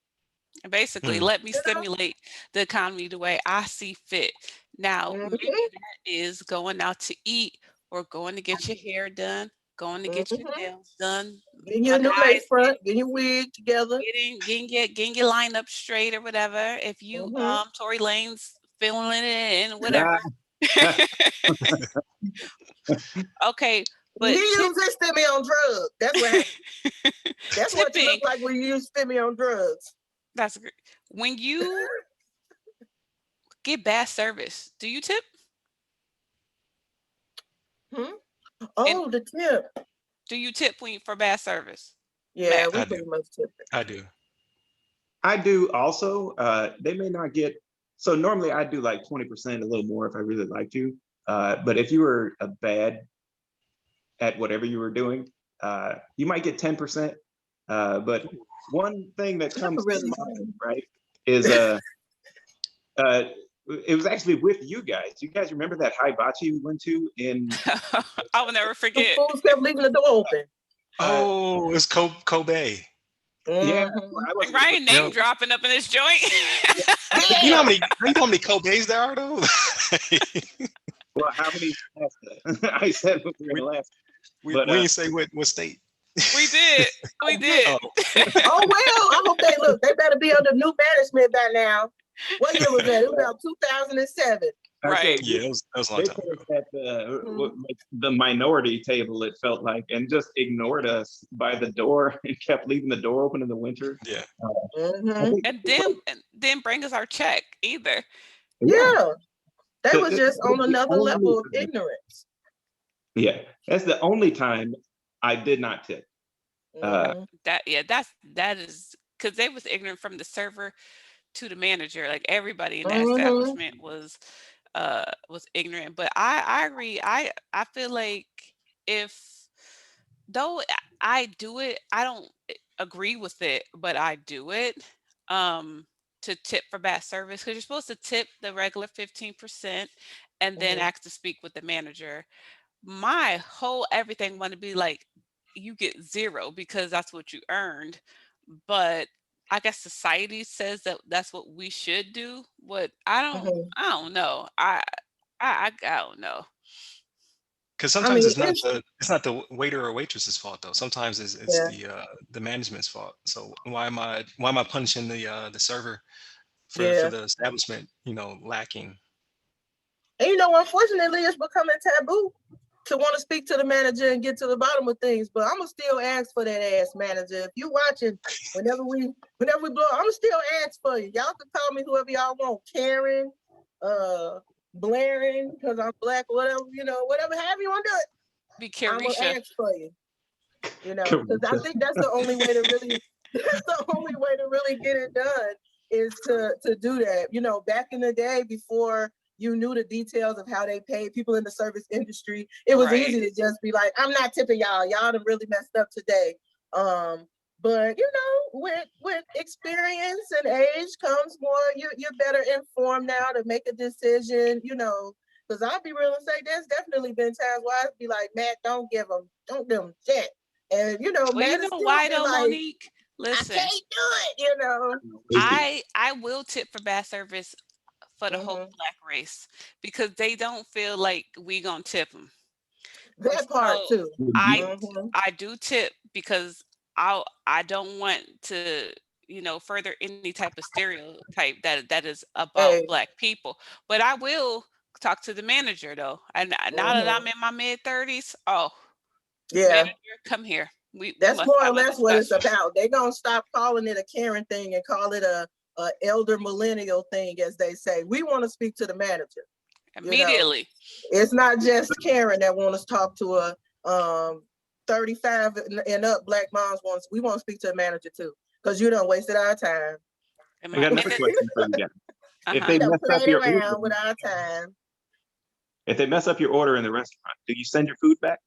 Speaker 1: Basically,
Speaker 4: Hmm.
Speaker 1: let me
Speaker 2: You know?
Speaker 1: stimulate the economy the way I see fit. Now, maybe
Speaker 2: Mm-hmm,
Speaker 1: that is going out to eat or going to get your hair done, going to get your
Speaker 2: mm-hmm.
Speaker 1: nails done.
Speaker 2: Getting your
Speaker 1: Like
Speaker 2: new
Speaker 1: I
Speaker 2: lace front, getting your wig together.
Speaker 1: getting your line up straight or whatever. If you
Speaker 2: Mm-hmm.
Speaker 1: Tory Lane's feeling it and whatever.
Speaker 3: Ah,
Speaker 1: Okay,
Speaker 2: He
Speaker 1: but
Speaker 2: used this stimmy on drugs. That's what happened. That's what you look
Speaker 1: tipping,
Speaker 2: like when you use stimmy on drugs.
Speaker 1: that's great. When you get bad service, do you tip?
Speaker 2: Hmm?
Speaker 1: And
Speaker 2: Oh, the tip.
Speaker 1: do you tip when for bad service?
Speaker 2: Yeah,
Speaker 1: Matt.
Speaker 2: we
Speaker 4: I do.
Speaker 2: pretty much tip it.
Speaker 4: I do.
Speaker 3: I do also. They may not get. So normally I do like 20%, a little more if I really like to. But if you were a bad at whatever you were doing, you might get 10%. But one thing that
Speaker 2: Tip
Speaker 3: comes to
Speaker 2: really
Speaker 3: mind, right, is uh, it was actually with you guys. You guys remember that hibachi we went to in
Speaker 1: I will never
Speaker 2: the
Speaker 1: forget.
Speaker 2: fools kept leaving the door open.
Speaker 3: uh,
Speaker 4: Oh, it's Kobe.
Speaker 3: yeah,
Speaker 2: Mm-hmm.
Speaker 3: I
Speaker 1: Like
Speaker 3: wasn't gonna put
Speaker 1: Ryan
Speaker 3: the
Speaker 1: name
Speaker 4: Yep.
Speaker 1: dropping up in this joint.
Speaker 4: You know
Speaker 2: Yeah.
Speaker 4: how many Kobe's there are though?
Speaker 3: well, how many I said we were
Speaker 4: we,
Speaker 3: gonna last.
Speaker 4: we
Speaker 3: But
Speaker 4: didn't say what state.
Speaker 1: We did. We
Speaker 2: Oh, yeah.
Speaker 1: did.
Speaker 4: Oh,
Speaker 2: Oh well, I hope they look. They better be under new management by now. What year was that? It was about 2007.
Speaker 3: I said
Speaker 1: Right.
Speaker 4: yeah, that was a long
Speaker 3: they
Speaker 4: time
Speaker 3: put
Speaker 4: ago.
Speaker 3: us at
Speaker 2: Mm-hmm.
Speaker 3: the minority table, it felt like, and just ignored us by the door and kept leaving the door open in the winter.
Speaker 4: Yeah.
Speaker 3: I
Speaker 2: Mm-hmm.
Speaker 3: think,
Speaker 1: And then bring us our check either.
Speaker 3: yeah,
Speaker 2: Yeah, they
Speaker 3: so
Speaker 2: was just on
Speaker 3: that's the
Speaker 2: another
Speaker 3: only
Speaker 2: level of
Speaker 3: time,
Speaker 2: ignorance.
Speaker 3: yeah, that's the only time I did not tip. Uh,
Speaker 2: Mm-hmm.
Speaker 1: That is because they was ignorant from the server to the manager. Like everybody in that
Speaker 2: Mm-hmm.
Speaker 1: establishment was ignorant. But I agree. I feel like if though I do it, I don't agree with it, but I do it um to tip for bad service because you're supposed to tip the regular 15% and then
Speaker 2: Mm-hmm.
Speaker 1: ask to speak with the manager. My whole everything want to be like you get zero because that's what you earned, but I guess society says that that's what we should do. But
Speaker 2: Mm-hmm.
Speaker 1: I don't know. I don't know.
Speaker 4: Because
Speaker 2: I
Speaker 4: sometimes
Speaker 2: mean, it's
Speaker 4: it's not the waiter or waitress's fault though. Sometimes it's
Speaker 2: yeah,
Speaker 4: the management's fault. So why am I punishing the server for
Speaker 2: yeah.
Speaker 4: the establishment lacking?
Speaker 2: And you know, unfortunately, it's becoming taboo to want to speak to the manager and get to the bottom of things. But I'm gonna still ask for that ass manager. If you watching, whenever we blow, I'm still ask for you. Y'all can call me whoever y'all want, Karen, uh, blaring because I'm black, whatever whatever. However you want to do it,
Speaker 1: Be
Speaker 2: I'm gonna
Speaker 1: Carisha.
Speaker 2: ask for you. Because I think that's the only way to really that's the only way to really get it done is to do that. Back in the day before you knew the details of how they paid people in the service industry, it was
Speaker 1: Right.
Speaker 2: easy to just be like, I'm not tipping y'all. Y'all done really messed up today. But you know, with experience and age comes more. You're better informed now to make a decision. You know, because I'll be real and say there's definitely been times where I'd be like, Matt, don't give them shit. And you know,
Speaker 1: Well, you
Speaker 2: Matt has
Speaker 1: know
Speaker 2: still
Speaker 1: why
Speaker 2: been
Speaker 1: though,
Speaker 2: like,
Speaker 1: Monique?
Speaker 2: I
Speaker 1: Listen,
Speaker 2: can't do it. You know.
Speaker 3: Wasted.
Speaker 1: I will tip for bad service for the whole
Speaker 2: Hmm.
Speaker 1: Black race because they don't feel like we gonna tip them.
Speaker 2: That part
Speaker 1: So
Speaker 2: too.
Speaker 1: I
Speaker 2: Hmm.
Speaker 1: I do tip because I don't want to, further any type of stereotype that is about
Speaker 2: Hey.
Speaker 1: Black people. But I will talk to the manager though. And now that I'm
Speaker 2: Hmm.
Speaker 1: in my mid-30s, oh,
Speaker 2: Yeah.
Speaker 1: manager, come here. We
Speaker 2: That's
Speaker 1: must
Speaker 2: more or
Speaker 1: have a
Speaker 2: less what it's
Speaker 1: discussion
Speaker 2: about. They gonna stop calling it a Karen thing and call it a elder millennial thing, as they say. We want to speak to the manager. You know,
Speaker 1: immediately.
Speaker 2: it's not just Karen that want to talk to a 35 and up Black moms. We want to speak to a manager too, because you done wasted our time.
Speaker 1: Am
Speaker 3: I
Speaker 1: I
Speaker 3: got
Speaker 1: in
Speaker 3: another
Speaker 1: it?
Speaker 3: question for you guys. If
Speaker 1: Uh-huh.
Speaker 3: they
Speaker 2: You done
Speaker 3: mess up
Speaker 2: played
Speaker 3: your
Speaker 2: around with
Speaker 3: order,
Speaker 2: our time.
Speaker 3: if they mess up your order in the restaurant, do you send your food back?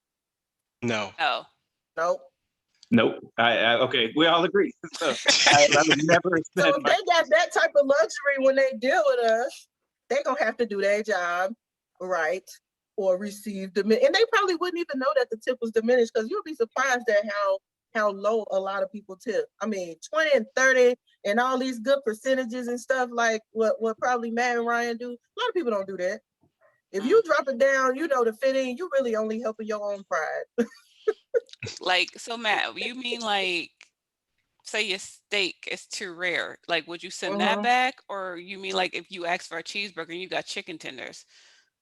Speaker 4: No.
Speaker 1: Oh.
Speaker 2: Nope.
Speaker 3: Nope. Okay, we all agree. So I would never
Speaker 2: So
Speaker 3: send
Speaker 2: if
Speaker 3: my.
Speaker 2: they got that type of luxury when they deal with us, they gonna have to do their job right or receive and they probably wouldn't even know that the tip was diminished because you'll be surprised at how low a lot of people tip. I mean, 20 and 30 and all these good percentages and stuff like what probably Matt and Ryan do. A lot of people don't do that. If you
Speaker 1: Mm.
Speaker 2: drop it down, you know, to fit in, you really only helping your own pride.
Speaker 1: Like, so Matt, you mean like, say your steak is too rare, like would you send that
Speaker 2: Mm-hmm.
Speaker 1: back? Or you mean like if you ask for a cheeseburger and you got chicken tenders?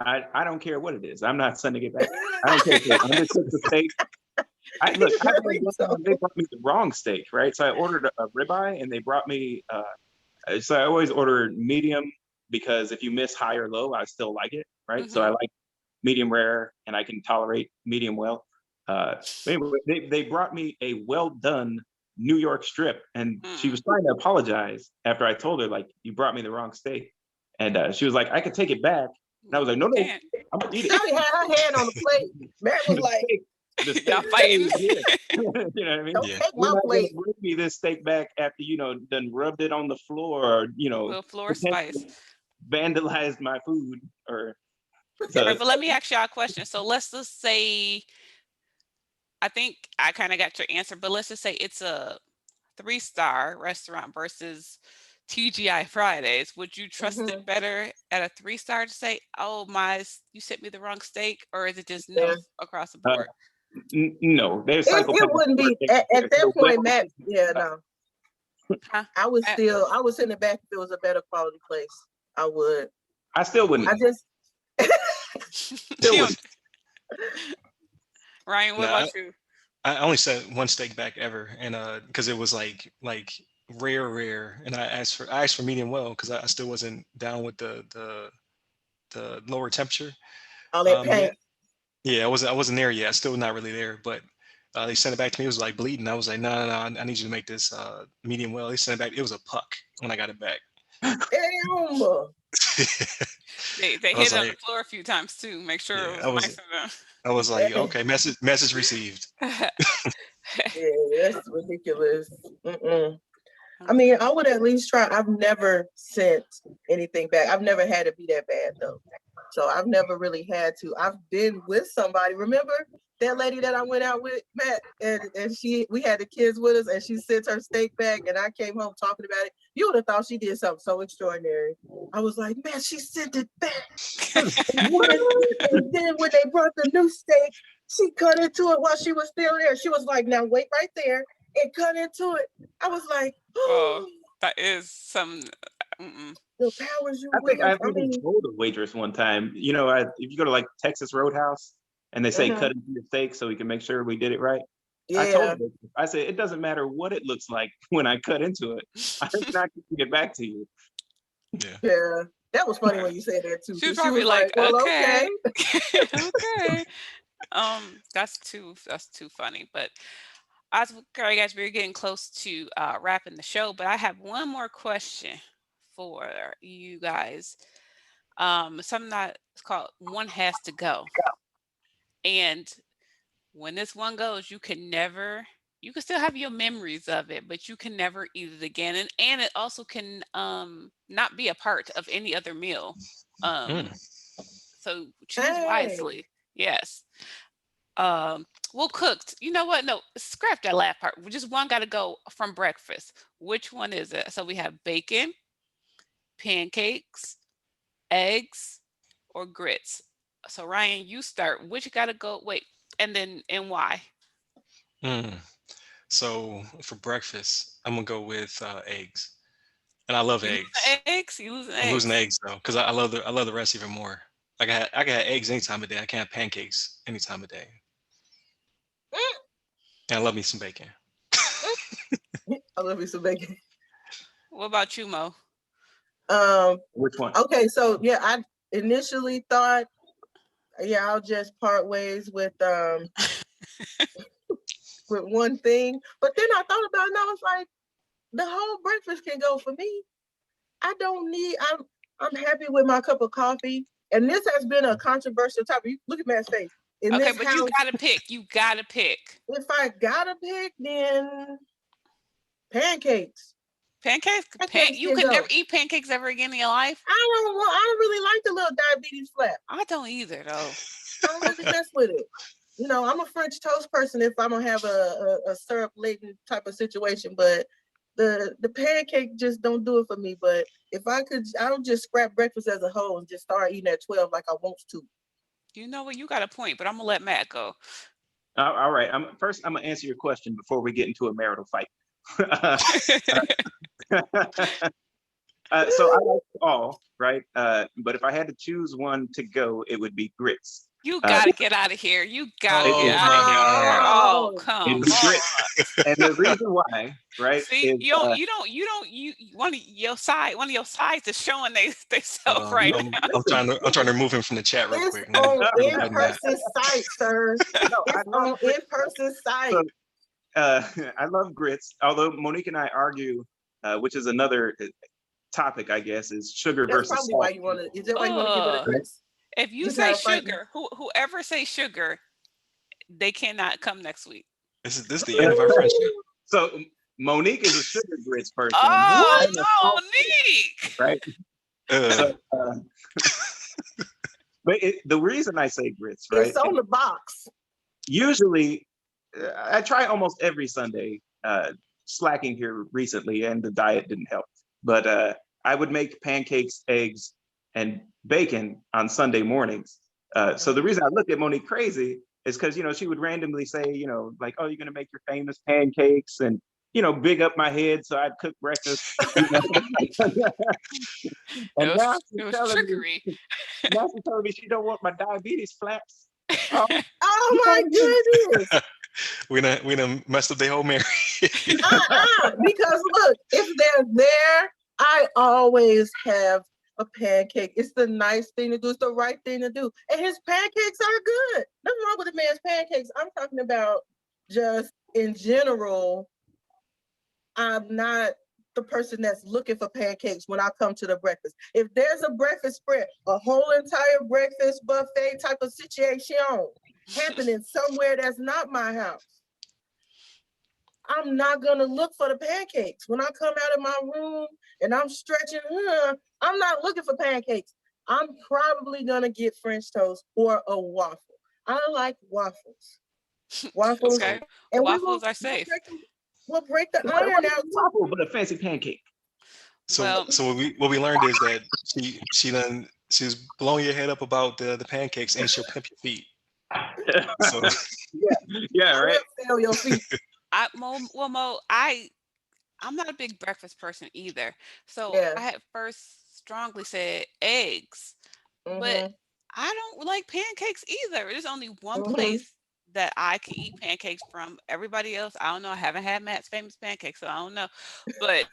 Speaker 3: I don't care what it is. I'm not sending it back. I don't care if they undercook the steak. Look. I've had
Speaker 2: Really?
Speaker 3: one
Speaker 2: So,
Speaker 3: time they brought me the wrong steak, right? So I ordered a ribeye, and they brought me. So I always order medium because if you miss high or low, I still like it, right? So I
Speaker 1: Mhm.
Speaker 3: like medium rare, and I can tolerate medium well. But anyway, they brought me a well done New York strip, and she was
Speaker 1: Mm.
Speaker 3: trying to apologize after I told her like you brought me the wrong steak, and she was like I could take it back, and I was
Speaker 1: No,
Speaker 3: like no
Speaker 1: you
Speaker 3: no,
Speaker 1: can't.
Speaker 3: I'm gonna eat it.
Speaker 2: Shawty had her hand on the plate. Matt was
Speaker 3: the
Speaker 2: like,
Speaker 3: steak, the
Speaker 1: Y'all
Speaker 3: steak
Speaker 1: fighting.
Speaker 3: stays here. You know what I mean?
Speaker 2: don't
Speaker 4: Yeah.
Speaker 2: take
Speaker 3: You're
Speaker 2: my
Speaker 3: not gonna
Speaker 2: plate.
Speaker 3: bring me this steak back after done rubbed it on the floor or
Speaker 1: Little floor spice.
Speaker 3: potentially vandalized my food or
Speaker 1: All
Speaker 3: so.
Speaker 1: right, but let me ask y'all a question. So let's just say, I think I kind of got your answer, but let's just say it's a three-star restaurant versus TGI Fridays. Would you trust it
Speaker 2: Hmm.
Speaker 1: better at a three-star to say, "Oh my, you sent me the wrong steak," or is it just
Speaker 2: Yeah.
Speaker 1: no across the
Speaker 3: Uh,
Speaker 1: board?
Speaker 3: no, they're
Speaker 2: It
Speaker 3: psychopaths.
Speaker 2: wouldn't
Speaker 3: Or
Speaker 2: be at
Speaker 3: they're
Speaker 2: that point,
Speaker 3: well.
Speaker 2: Matt. Yeah, no.
Speaker 1: Huh? Uh,
Speaker 2: I would send it back if it was a better quality place. I would.
Speaker 3: I still
Speaker 2: I
Speaker 3: wouldn't.
Speaker 2: just
Speaker 3: Still
Speaker 1: you know,
Speaker 3: wouldn't.
Speaker 1: Ryan, what
Speaker 4: No,
Speaker 1: about you?
Speaker 4: I only sent one steak back ever, and because it was like rare, and I asked for medium well because I still wasn't down with the lower temperature.
Speaker 2: all that
Speaker 4: Yeah,
Speaker 2: pain.
Speaker 4: yeah, I wasn't there yet. Still not really there, but they sent it back to me. It was like bleeding. I was like, no, no, no, I need you to make this medium well. They sent it back. It was a puck when I got it back.
Speaker 2: Damn.
Speaker 1: They
Speaker 4: I was
Speaker 1: hit it on the
Speaker 4: like,
Speaker 1: floor a few times too. Make sure it
Speaker 4: yeah,
Speaker 1: was nice
Speaker 4: I was like, okay, message received.
Speaker 1: and
Speaker 2: Yeah, that's ridiculous. Mm-mm. I mean,
Speaker 1: okay.
Speaker 2: I would at least try. I've never sent anything back. I've never had it be that bad though. So I've never really had to. I've been with somebody. Remember that lady that I went out with, Matt, and we had the kids with us, and she sent her steak back, and I came home talking about it. You would have thought she did something so extraordinary. I was like, man, she sent it back.
Speaker 3: What?
Speaker 2: And then when they brought the new steak, she cut into it while she was still there. She was like, now wait right there and cut into it. I was like,
Speaker 1: Oh,
Speaker 2: oh,
Speaker 1: that is some. Mm-mm.
Speaker 2: the powers you
Speaker 3: I think
Speaker 2: wield.
Speaker 3: I've
Speaker 2: I
Speaker 3: even
Speaker 2: mean,
Speaker 3: told a waitress one time. If you go to like Texas Roadhouse and they say cut into your steak so we can make sure we did it right. I told
Speaker 2: yeah,
Speaker 3: her, I said it doesn't matter what it looks like when I cut into it. I'm not going to get back to you.
Speaker 4: Yeah.
Speaker 2: yeah. That was funny when you said that too,
Speaker 1: She was
Speaker 2: because she
Speaker 1: probably
Speaker 2: was like,
Speaker 1: like,
Speaker 2: well, okay.
Speaker 1: okay, okay. That's too funny. But as okay, guys, we're getting close to wrapping the show. But I have one more question for you guys. Something that it's called one has to go. And when this one goes, you can still have your memories of it, but you can never eat it again. And it also can not be a part of any other meal. Um,
Speaker 4: Mm.
Speaker 1: so choose
Speaker 2: Hey,
Speaker 1: wisely. Yes. Um, well, cooked. You know what? No, scrap that last part. Just one got to go from breakfast. Which one is it? So we have bacon, pancakes, eggs, or grits. So Ryan, you start. Which got to go? Wait, and why?
Speaker 4: Mm. So for breakfast, I'm gonna go with eggs, and I love
Speaker 1: You
Speaker 4: eggs.
Speaker 1: losing eggs? You losing
Speaker 4: I'm losing
Speaker 1: eggs?
Speaker 4: the eggs though, because I love the rest even more. I can have eggs any time of day. I can have pancakes any time of day,
Speaker 2: mm,
Speaker 4: and I love me some bacon.
Speaker 2: I love you some bacon.
Speaker 1: What about you, Mo?
Speaker 2: Um,
Speaker 3: Which one?
Speaker 2: okay, so yeah, I initially thought, yeah, I'll just part ways with one thing. But then I thought about it and I was like, the whole breakfast can go for me. I don't need I'm happy with my cup of coffee. And this has been a controversial topic. Look at Matt's face. In
Speaker 1: Okay,
Speaker 2: this
Speaker 1: but you
Speaker 2: house,
Speaker 1: gotta pick. You gotta pick.
Speaker 2: if I gotta pick, then pancakes. Pancakes
Speaker 1: You
Speaker 2: can
Speaker 1: could never
Speaker 2: go.
Speaker 1: eat pancakes ever again in your life.
Speaker 2: I don't really like the little diabetes flap.
Speaker 1: I don't either, though.
Speaker 2: I don't really mess with it. You know, I'm a French toast person if I'm gonna have a syrup laden type of situation, but the pancake just don't do it for me. But if I could, I would just scrap breakfast as a whole and just start eating at 12 like I want to.
Speaker 1: You know what? You got a point, but I'm gonna let Matt go.
Speaker 3: All right. I'm gonna answer your question before we get into a marital fight. Uh, so I like all, right? But if I had to choose one to go, it would be grits.
Speaker 1: You
Speaker 3: Uh,
Speaker 1: gotta get out of here. You gotta get
Speaker 3: it,
Speaker 4: Oh
Speaker 1: out of
Speaker 4: my
Speaker 1: here.
Speaker 4: God.
Speaker 1: Oh,
Speaker 2: Oh,
Speaker 3: it'd
Speaker 1: come
Speaker 3: be grits,
Speaker 1: on.
Speaker 3: and the reason why, right,
Speaker 1: See,
Speaker 3: is
Speaker 1: one of your sides is showing they self right now.
Speaker 3: listen,
Speaker 4: I'm trying
Speaker 3: listen.
Speaker 4: to remove him from the chat real
Speaker 2: it's
Speaker 4: quick.
Speaker 2: on
Speaker 4: Let me button that.
Speaker 2: in-person site, sir.
Speaker 3: No, I
Speaker 2: It's
Speaker 3: love
Speaker 2: on
Speaker 3: grits.
Speaker 2: in-person
Speaker 3: So,
Speaker 2: site.
Speaker 3: I love grits. Although Monique and I argue, which is another topic, I guess, is sugar
Speaker 2: That's
Speaker 3: versus
Speaker 2: probably why
Speaker 3: salt.
Speaker 2: you want to. Is that why you want to get rid of
Speaker 1: Ugh.
Speaker 3: Right?
Speaker 2: grits?
Speaker 1: If you
Speaker 2: You
Speaker 1: say
Speaker 2: tired of fighting?
Speaker 1: sugar, whoever say sugar, they cannot come next week.
Speaker 4: This is the end of our friendship.
Speaker 3: So Monique is a sugar grits person.
Speaker 1: Oh
Speaker 2: What?
Speaker 3: I'm a
Speaker 1: no,
Speaker 3: salt grits,
Speaker 1: Nick.
Speaker 3: right?
Speaker 4: Uh,
Speaker 3: So, but the reason I say grits, right?
Speaker 2: It's on the box.
Speaker 3: Usually, I try almost every Sunday. Slacking here recently, and the diet didn't help. But I would make pancakes, eggs, and bacon on Sunday mornings. So the reason I look at Monique crazy is because she would randomly say, like, "Oh, you're gonna make your famous pancakes," and big up my head, so I'd cook breakfast. You know? And now
Speaker 1: It
Speaker 3: she's
Speaker 1: was
Speaker 3: telling me,
Speaker 1: trickery.
Speaker 3: she don't want my diabetes flaps. Oh, you
Speaker 2: Oh
Speaker 3: know
Speaker 2: my
Speaker 3: what I mean?
Speaker 2: goodness.
Speaker 4: we done messed up the whole marriage.
Speaker 2: Because look, if they're there, I always have a pancake. It's the nice thing to do. It's the right thing to do. And his pancakes are good. Nothing wrong with the man's pancakes. I'm talking about just in general. I'm not the person that's looking for pancakes when I come to the breakfast. If there's a breakfast spread, a whole entire breakfast buffet type of situation happening somewhere that's not my house, I'm not gonna look for the pancakes. When I come out of my room and I'm stretching, I'm not looking for pancakes. I'm probably gonna get French toast or a waffle. I like waffles. Waffles,
Speaker 1: Okay.
Speaker 4: So
Speaker 2: and
Speaker 1: Waffles are
Speaker 2: we'll
Speaker 1: safe.
Speaker 2: break we'll break the
Speaker 3: What
Speaker 2: iron
Speaker 3: is
Speaker 2: out
Speaker 3: a
Speaker 2: too.
Speaker 3: waffle but a fancy pancake?
Speaker 1: Well,
Speaker 4: so what we learned is that she was blowing your head up about the pancakes, and she'll pimp your feet. So
Speaker 3: Yeah,
Speaker 2: I
Speaker 3: right.
Speaker 2: will sell your feet.
Speaker 1: I'm not a big breakfast person either. So
Speaker 2: Yeah.
Speaker 1: I had first strongly said eggs, but
Speaker 2: Mm-hmm.
Speaker 1: I don't like pancakes either. There's only one
Speaker 2: Mm-hmm.
Speaker 1: place that I can eat pancakes from. Everybody else, I don't know. I haven't had Matt's famous pancakes, so I don't know. But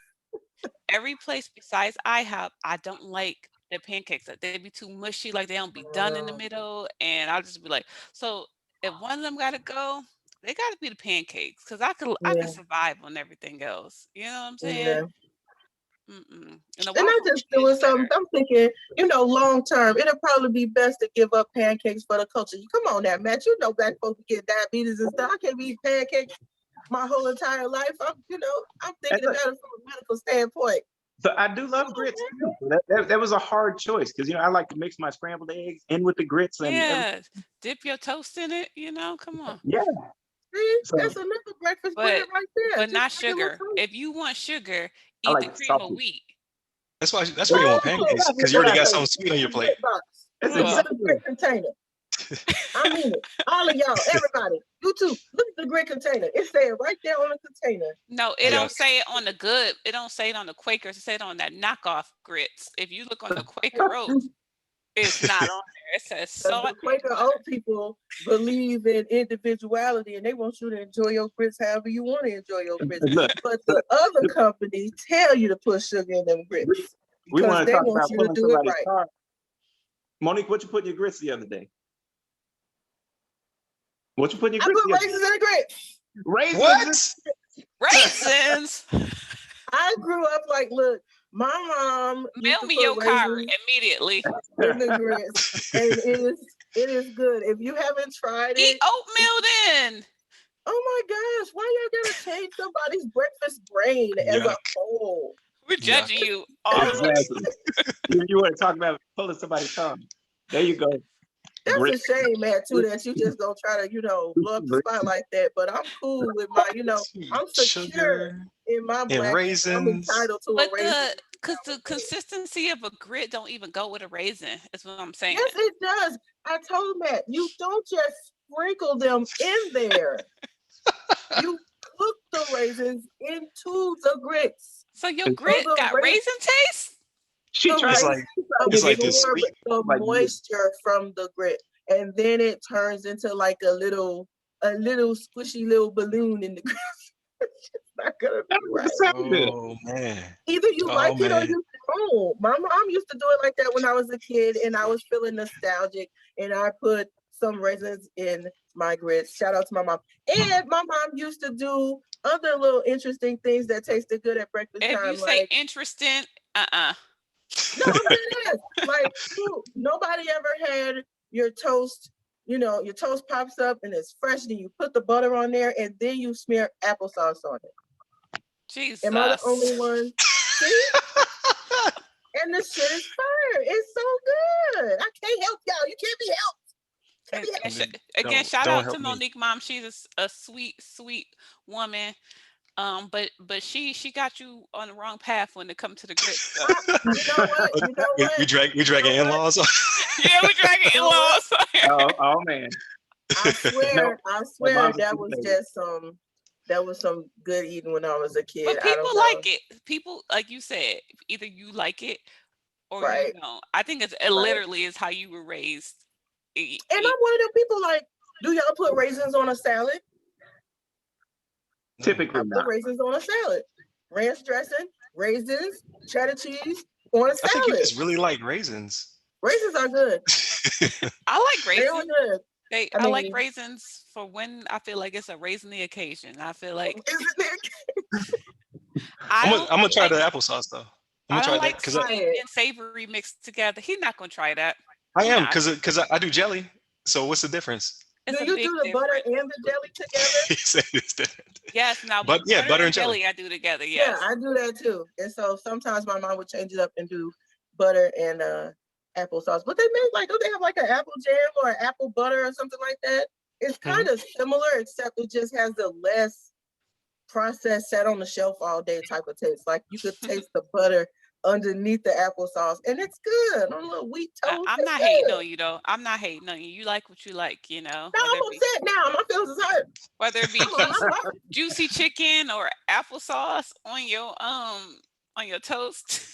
Speaker 1: every place besides IHOP, I don't like their pancakes. Like, they be too mushy, like they don't be done in the middle, and I'll just be like, so if one of them gotta go, they gotta be the pancakes because I could
Speaker 2: Yeah.
Speaker 1: survive on everything else. You know what I'm saying?
Speaker 2: Yeah.
Speaker 1: Mm-mm. And the
Speaker 2: And I'm
Speaker 1: waffle
Speaker 2: just
Speaker 1: iron
Speaker 2: doing
Speaker 1: is
Speaker 2: something.
Speaker 1: better.
Speaker 2: I'm thinking, long term, it'll probably be best to give up pancakes for the culture. Come on now, Matt. Black folks get diabetes and stuff. I can't eat pancakes my whole entire life. I'm thinking
Speaker 3: That's a,
Speaker 2: about it from a medical standpoint.
Speaker 3: so I do love grits too. So that was a hard choice because I like to mix my scrambled eggs in with the grits and everything.
Speaker 1: Yeah, dip your toast in it, come on.
Speaker 3: Yeah.
Speaker 2: See,
Speaker 3: So
Speaker 2: that's another breakfast bread
Speaker 1: But
Speaker 2: right there.
Speaker 1: but
Speaker 2: Just
Speaker 1: not
Speaker 2: regular
Speaker 1: sugar.
Speaker 2: toast.
Speaker 1: If you want sugar,
Speaker 3: I
Speaker 1: eat the
Speaker 3: like
Speaker 1: cream of
Speaker 3: salty.
Speaker 1: wheat.
Speaker 4: That's why you want
Speaker 2: Oh,
Speaker 4: pancakes, because you
Speaker 3: What
Speaker 4: already
Speaker 3: I
Speaker 4: got
Speaker 3: say?
Speaker 4: something sweet on your plate.
Speaker 2: grit box.
Speaker 3: That's
Speaker 1: Ugh.
Speaker 2: Look at the
Speaker 3: exactly.
Speaker 2: grit container. I mean it. All of y'all, everybody, you too. Look at the grit container. It said right there on the container.
Speaker 1: No, it don't
Speaker 4: Yuck.
Speaker 1: say it on the good. It don't say it on the Quakers. It said on that knockoff grits. If you look on the Quaker Oats, it's not on there. It says
Speaker 2: Because
Speaker 1: salt.
Speaker 2: the Quaker Oat people believe in individuality and they want you to enjoy your grits however you want to enjoy your grits.
Speaker 3: Look,
Speaker 2: But
Speaker 3: look,
Speaker 2: the other companies tell you to put sugar in them grits
Speaker 3: we
Speaker 2: because
Speaker 3: want to
Speaker 2: they
Speaker 3: talk
Speaker 2: want
Speaker 3: about
Speaker 2: you to
Speaker 3: pulling
Speaker 2: do it
Speaker 3: somebody's
Speaker 2: right.
Speaker 3: car. Monique, what you put in your grits the other day? What you put in your
Speaker 2: I
Speaker 3: grits
Speaker 2: put
Speaker 3: the other day?
Speaker 2: raisins in the grits.
Speaker 3: Raisins.
Speaker 4: What?
Speaker 1: Raisins.
Speaker 2: I grew up like, look, my mom used
Speaker 1: Mail
Speaker 2: to
Speaker 1: me
Speaker 2: put
Speaker 1: your card
Speaker 2: raisins
Speaker 1: immediately.
Speaker 2: in the grits, and it is good. If you haven't tried
Speaker 1: Eat
Speaker 2: it,
Speaker 1: oatmeal then.
Speaker 2: oh my gosh, why y'all gotta change somebody's breakfast brain as a
Speaker 4: Yuck.
Speaker 2: whole?
Speaker 1: We're
Speaker 4: Yuck.
Speaker 1: judging you already.
Speaker 3: Exactly. You want to talk about pulling somebody's car? There you go.
Speaker 2: That's a
Speaker 3: Grits.
Speaker 2: shame, Matt, too, that you just gonna try to, blow up the spot like that. But I'm cool with my, I'm secure
Speaker 4: Sugar
Speaker 2: in my
Speaker 4: and
Speaker 2: blackness. I'm
Speaker 4: raisins.
Speaker 2: entitled to a
Speaker 1: But
Speaker 2: raisin.
Speaker 1: because the consistency of a grit don't even go with a raisin, is what I'm saying.
Speaker 2: Yes, it does. I told Matt, you don't just sprinkle them in there. You cook the raisins into the grits.
Speaker 1: So your
Speaker 3: It's-
Speaker 2: So
Speaker 1: grit
Speaker 2: the
Speaker 1: got raisin taste?
Speaker 3: She
Speaker 2: the
Speaker 3: tried.
Speaker 4: It's
Speaker 2: raisins
Speaker 4: like it's like this
Speaker 2: absorb
Speaker 4: sweet.
Speaker 2: the
Speaker 3: Like you.
Speaker 2: moisture from the grit, and then it turns into like a little squishy little balloon in the grit. It's just not gonna be
Speaker 3: That
Speaker 2: right.
Speaker 3: doesn't sound good.
Speaker 4: Oh man.
Speaker 2: Either you
Speaker 4: Oh
Speaker 2: like it or
Speaker 4: man.
Speaker 2: you don't. My mom used to do it like that when I was a kid, and I was feeling nostalgic, and I put some raisins in my grits. Shout out to my mom. And my mom used to do other little interesting things that tasted good at breakfast
Speaker 1: If you
Speaker 2: time,
Speaker 1: say
Speaker 2: like
Speaker 1: interesting,
Speaker 2: no, I'm dead ass. Like, nobody ever had your toast. Your toast pops up and it's fresh, and you put the butter on there, and then you smear applesauce on it. Am I the only
Speaker 1: Jesus.
Speaker 2: one? See? And the shit is fire. It's so good. I can't help y'all. You can't be helped. Can't
Speaker 1: And,
Speaker 2: be
Speaker 1: and
Speaker 2: helped.
Speaker 1: sh-
Speaker 4: Then
Speaker 1: again,
Speaker 4: don't
Speaker 1: shout
Speaker 4: don't
Speaker 1: out to
Speaker 4: help me.
Speaker 1: Monique mom. She's a sweet, sweet woman. But she got you on the wrong path when it comes to the grit stuff.
Speaker 2: You know what? You know
Speaker 4: we
Speaker 2: what?
Speaker 4: we
Speaker 2: You know
Speaker 4: dragging
Speaker 2: what?
Speaker 4: in-laws.
Speaker 1: Yeah, we dragging
Speaker 2: You
Speaker 1: in
Speaker 2: know what?
Speaker 1: laws.
Speaker 3: Oh man.
Speaker 2: I
Speaker 3: No,
Speaker 2: swear, I
Speaker 3: my
Speaker 2: swear
Speaker 3: mom's a
Speaker 2: that
Speaker 3: sweet
Speaker 2: was
Speaker 3: lady.
Speaker 2: just some good eating when I was a kid.
Speaker 1: But
Speaker 2: I
Speaker 1: people
Speaker 2: don't know.
Speaker 1: like it. People, like you said, either you like it or you
Speaker 2: Right.
Speaker 1: don't. I think it
Speaker 2: Right.
Speaker 1: literally is how you were raised.
Speaker 2: And I'm one of them people like, do y'all put raisins on a salad?
Speaker 4: No.
Speaker 2: I
Speaker 3: Typically
Speaker 2: put
Speaker 3: not.
Speaker 2: raisins on a salad. Ranch dressing, raisins, cheddar cheese on a
Speaker 4: I think you
Speaker 2: salad.
Speaker 4: just really like raisins.
Speaker 2: Raisins are good.
Speaker 1: I like
Speaker 2: They are
Speaker 1: raisins.
Speaker 2: good. I
Speaker 1: I like
Speaker 2: mean,
Speaker 1: raisins for when I feel like it's a raisiny occasion. I feel like
Speaker 2: isn't it?
Speaker 1: I don't
Speaker 4: I'm gonna try
Speaker 1: like
Speaker 4: the applesauce though. I'm gonna
Speaker 1: I
Speaker 4: try
Speaker 1: don't
Speaker 4: that
Speaker 1: like
Speaker 4: because
Speaker 2: Try
Speaker 1: sweet
Speaker 2: it.
Speaker 1: and savory mixed together. He's not gonna try that.
Speaker 4: I
Speaker 1: He
Speaker 4: am
Speaker 1: not.
Speaker 4: because I do jelly. So what's the difference?
Speaker 1: It's
Speaker 2: Do
Speaker 1: a
Speaker 2: you
Speaker 1: big
Speaker 2: do the butter
Speaker 1: difference.
Speaker 2: and the jelly together?
Speaker 4: He said it's different.
Speaker 1: Yes, now
Speaker 4: But yeah,
Speaker 1: butter
Speaker 4: butter
Speaker 1: and
Speaker 4: and jelly.
Speaker 1: jelly I do together.
Speaker 2: Yeah,
Speaker 1: Yes.
Speaker 2: I do that too. And so sometimes my mom would change it up and do butter and applesauce. But they make like, don't they have like an apple jam or an apple butter or something like that? It's
Speaker 4: Mhm.
Speaker 2: kind of similar, except it just has the less processed, sat on the shelf all day type of taste. Like you could taste the butter underneath the applesauce, and it's good on a little wheat toast.
Speaker 1: I'm
Speaker 2: It's
Speaker 1: not hating
Speaker 2: good.
Speaker 1: on you though. I'm not hating on you. You like what you like,
Speaker 2: Now I'm upset now. My feelings is hurt.
Speaker 1: whether it be
Speaker 2: I'm
Speaker 1: juicy chicken or applesauce on your toast.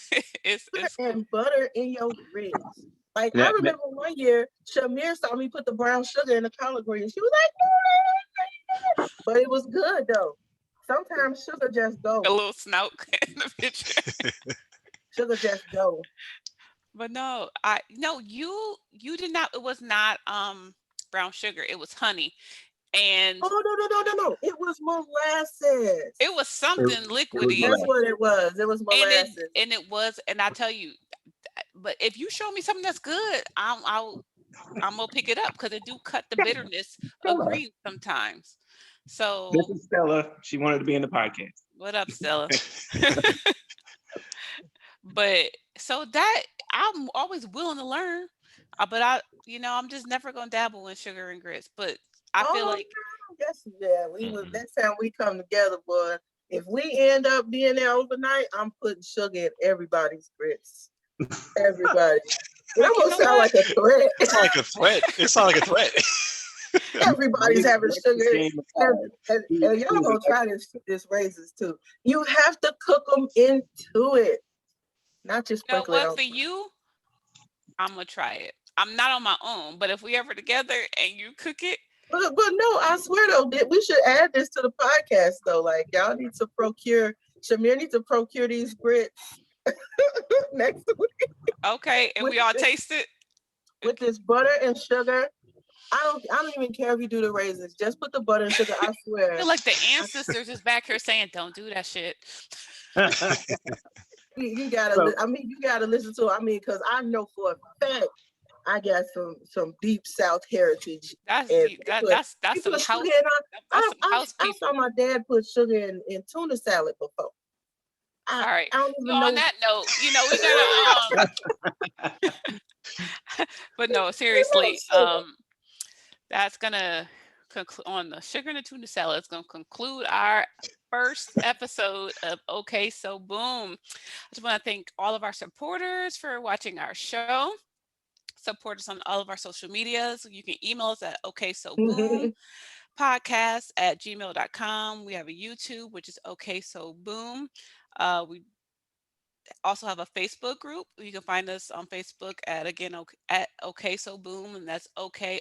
Speaker 1: It's cool.
Speaker 2: and butter in your grits. Like I
Speaker 3: That,
Speaker 2: remember one year, Chamire saw me put the brown sugar in the collard greens. She was like, "No, but it was good though. Sometimes sugar just
Speaker 1: A
Speaker 2: go.
Speaker 1: little snout in the picture.
Speaker 2: Sugar just go.
Speaker 1: But no, I no, you did not, it was not brown sugar. It was honey. and
Speaker 2: No. It was molasses.
Speaker 1: it was something liquidy.
Speaker 2: That's what it was. It was molasses.
Speaker 1: And I tell you, but if you show me something that's good, I'm gonna pick it up because it do cut the bitterness of green sometimes. So
Speaker 3: This is Stella. She wanted to be in the podcast.
Speaker 1: what up, Stella? But so that I'm always willing to learn. But I'm just never gonna dabble in sugar and grits. But I feel like
Speaker 2: that's how we come together, boy. If we end up being there overnight, I'm putting sugar in everybody's grits. Everybody. It almost sounds like a threat.
Speaker 4: It's not like a threat. It's not like a threat.
Speaker 2: Everybody's having sugar. And y'all gonna try this raisins too. You have to cook them into it. Not just
Speaker 1: you know
Speaker 2: sprinkle it
Speaker 1: what
Speaker 2: on.
Speaker 1: for you, I'm gonna try it. I'm not on my own, but if we ever together and you cook it,
Speaker 2: But no, I swear though, we should add this to the podcast though. Like y'all need to procure. Chamire needs to procure these grits next week.
Speaker 1: okay, and we all taste it
Speaker 2: with this butter and sugar. I don't even care if you do the raisins. Just put the butter and sugar. I swear.
Speaker 1: I feel like the ancestors is back here saying, "Don't do that shit."
Speaker 2: You gotta. You gotta listen to it. Because I know for a fact I got some deep South heritage.
Speaker 1: That's some house.
Speaker 2: I saw my dad put sugar in tuna salad before.
Speaker 1: All right.
Speaker 2: I don't even know.
Speaker 1: On that note, we gotta. But no, seriously, that's gonna conclude on the sugar and the tuna salad. It's gonna conclude our first episode of Okay So Boom. I just want to thank all of our supporters for watching our show. Support us on all of our social medias. You can email us at okaysoboom@gmail.com. We have a YouTube, which is Okay So Boom. We also have a Facebook group. You can find us on Facebook at Okay So Boom, and that's OKAY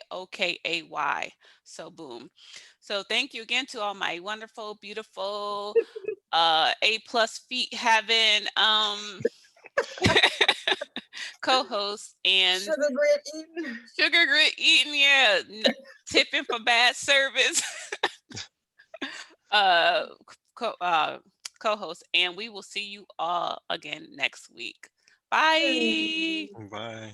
Speaker 1: So Boom. So thank you again to all my wonderful, beautiful, A+ feet having co-host and
Speaker 2: sugar grit eating,
Speaker 1: yeah, tipping for bad service. Co-host, and we will see you all again next week. Bye.
Speaker 4: Bye.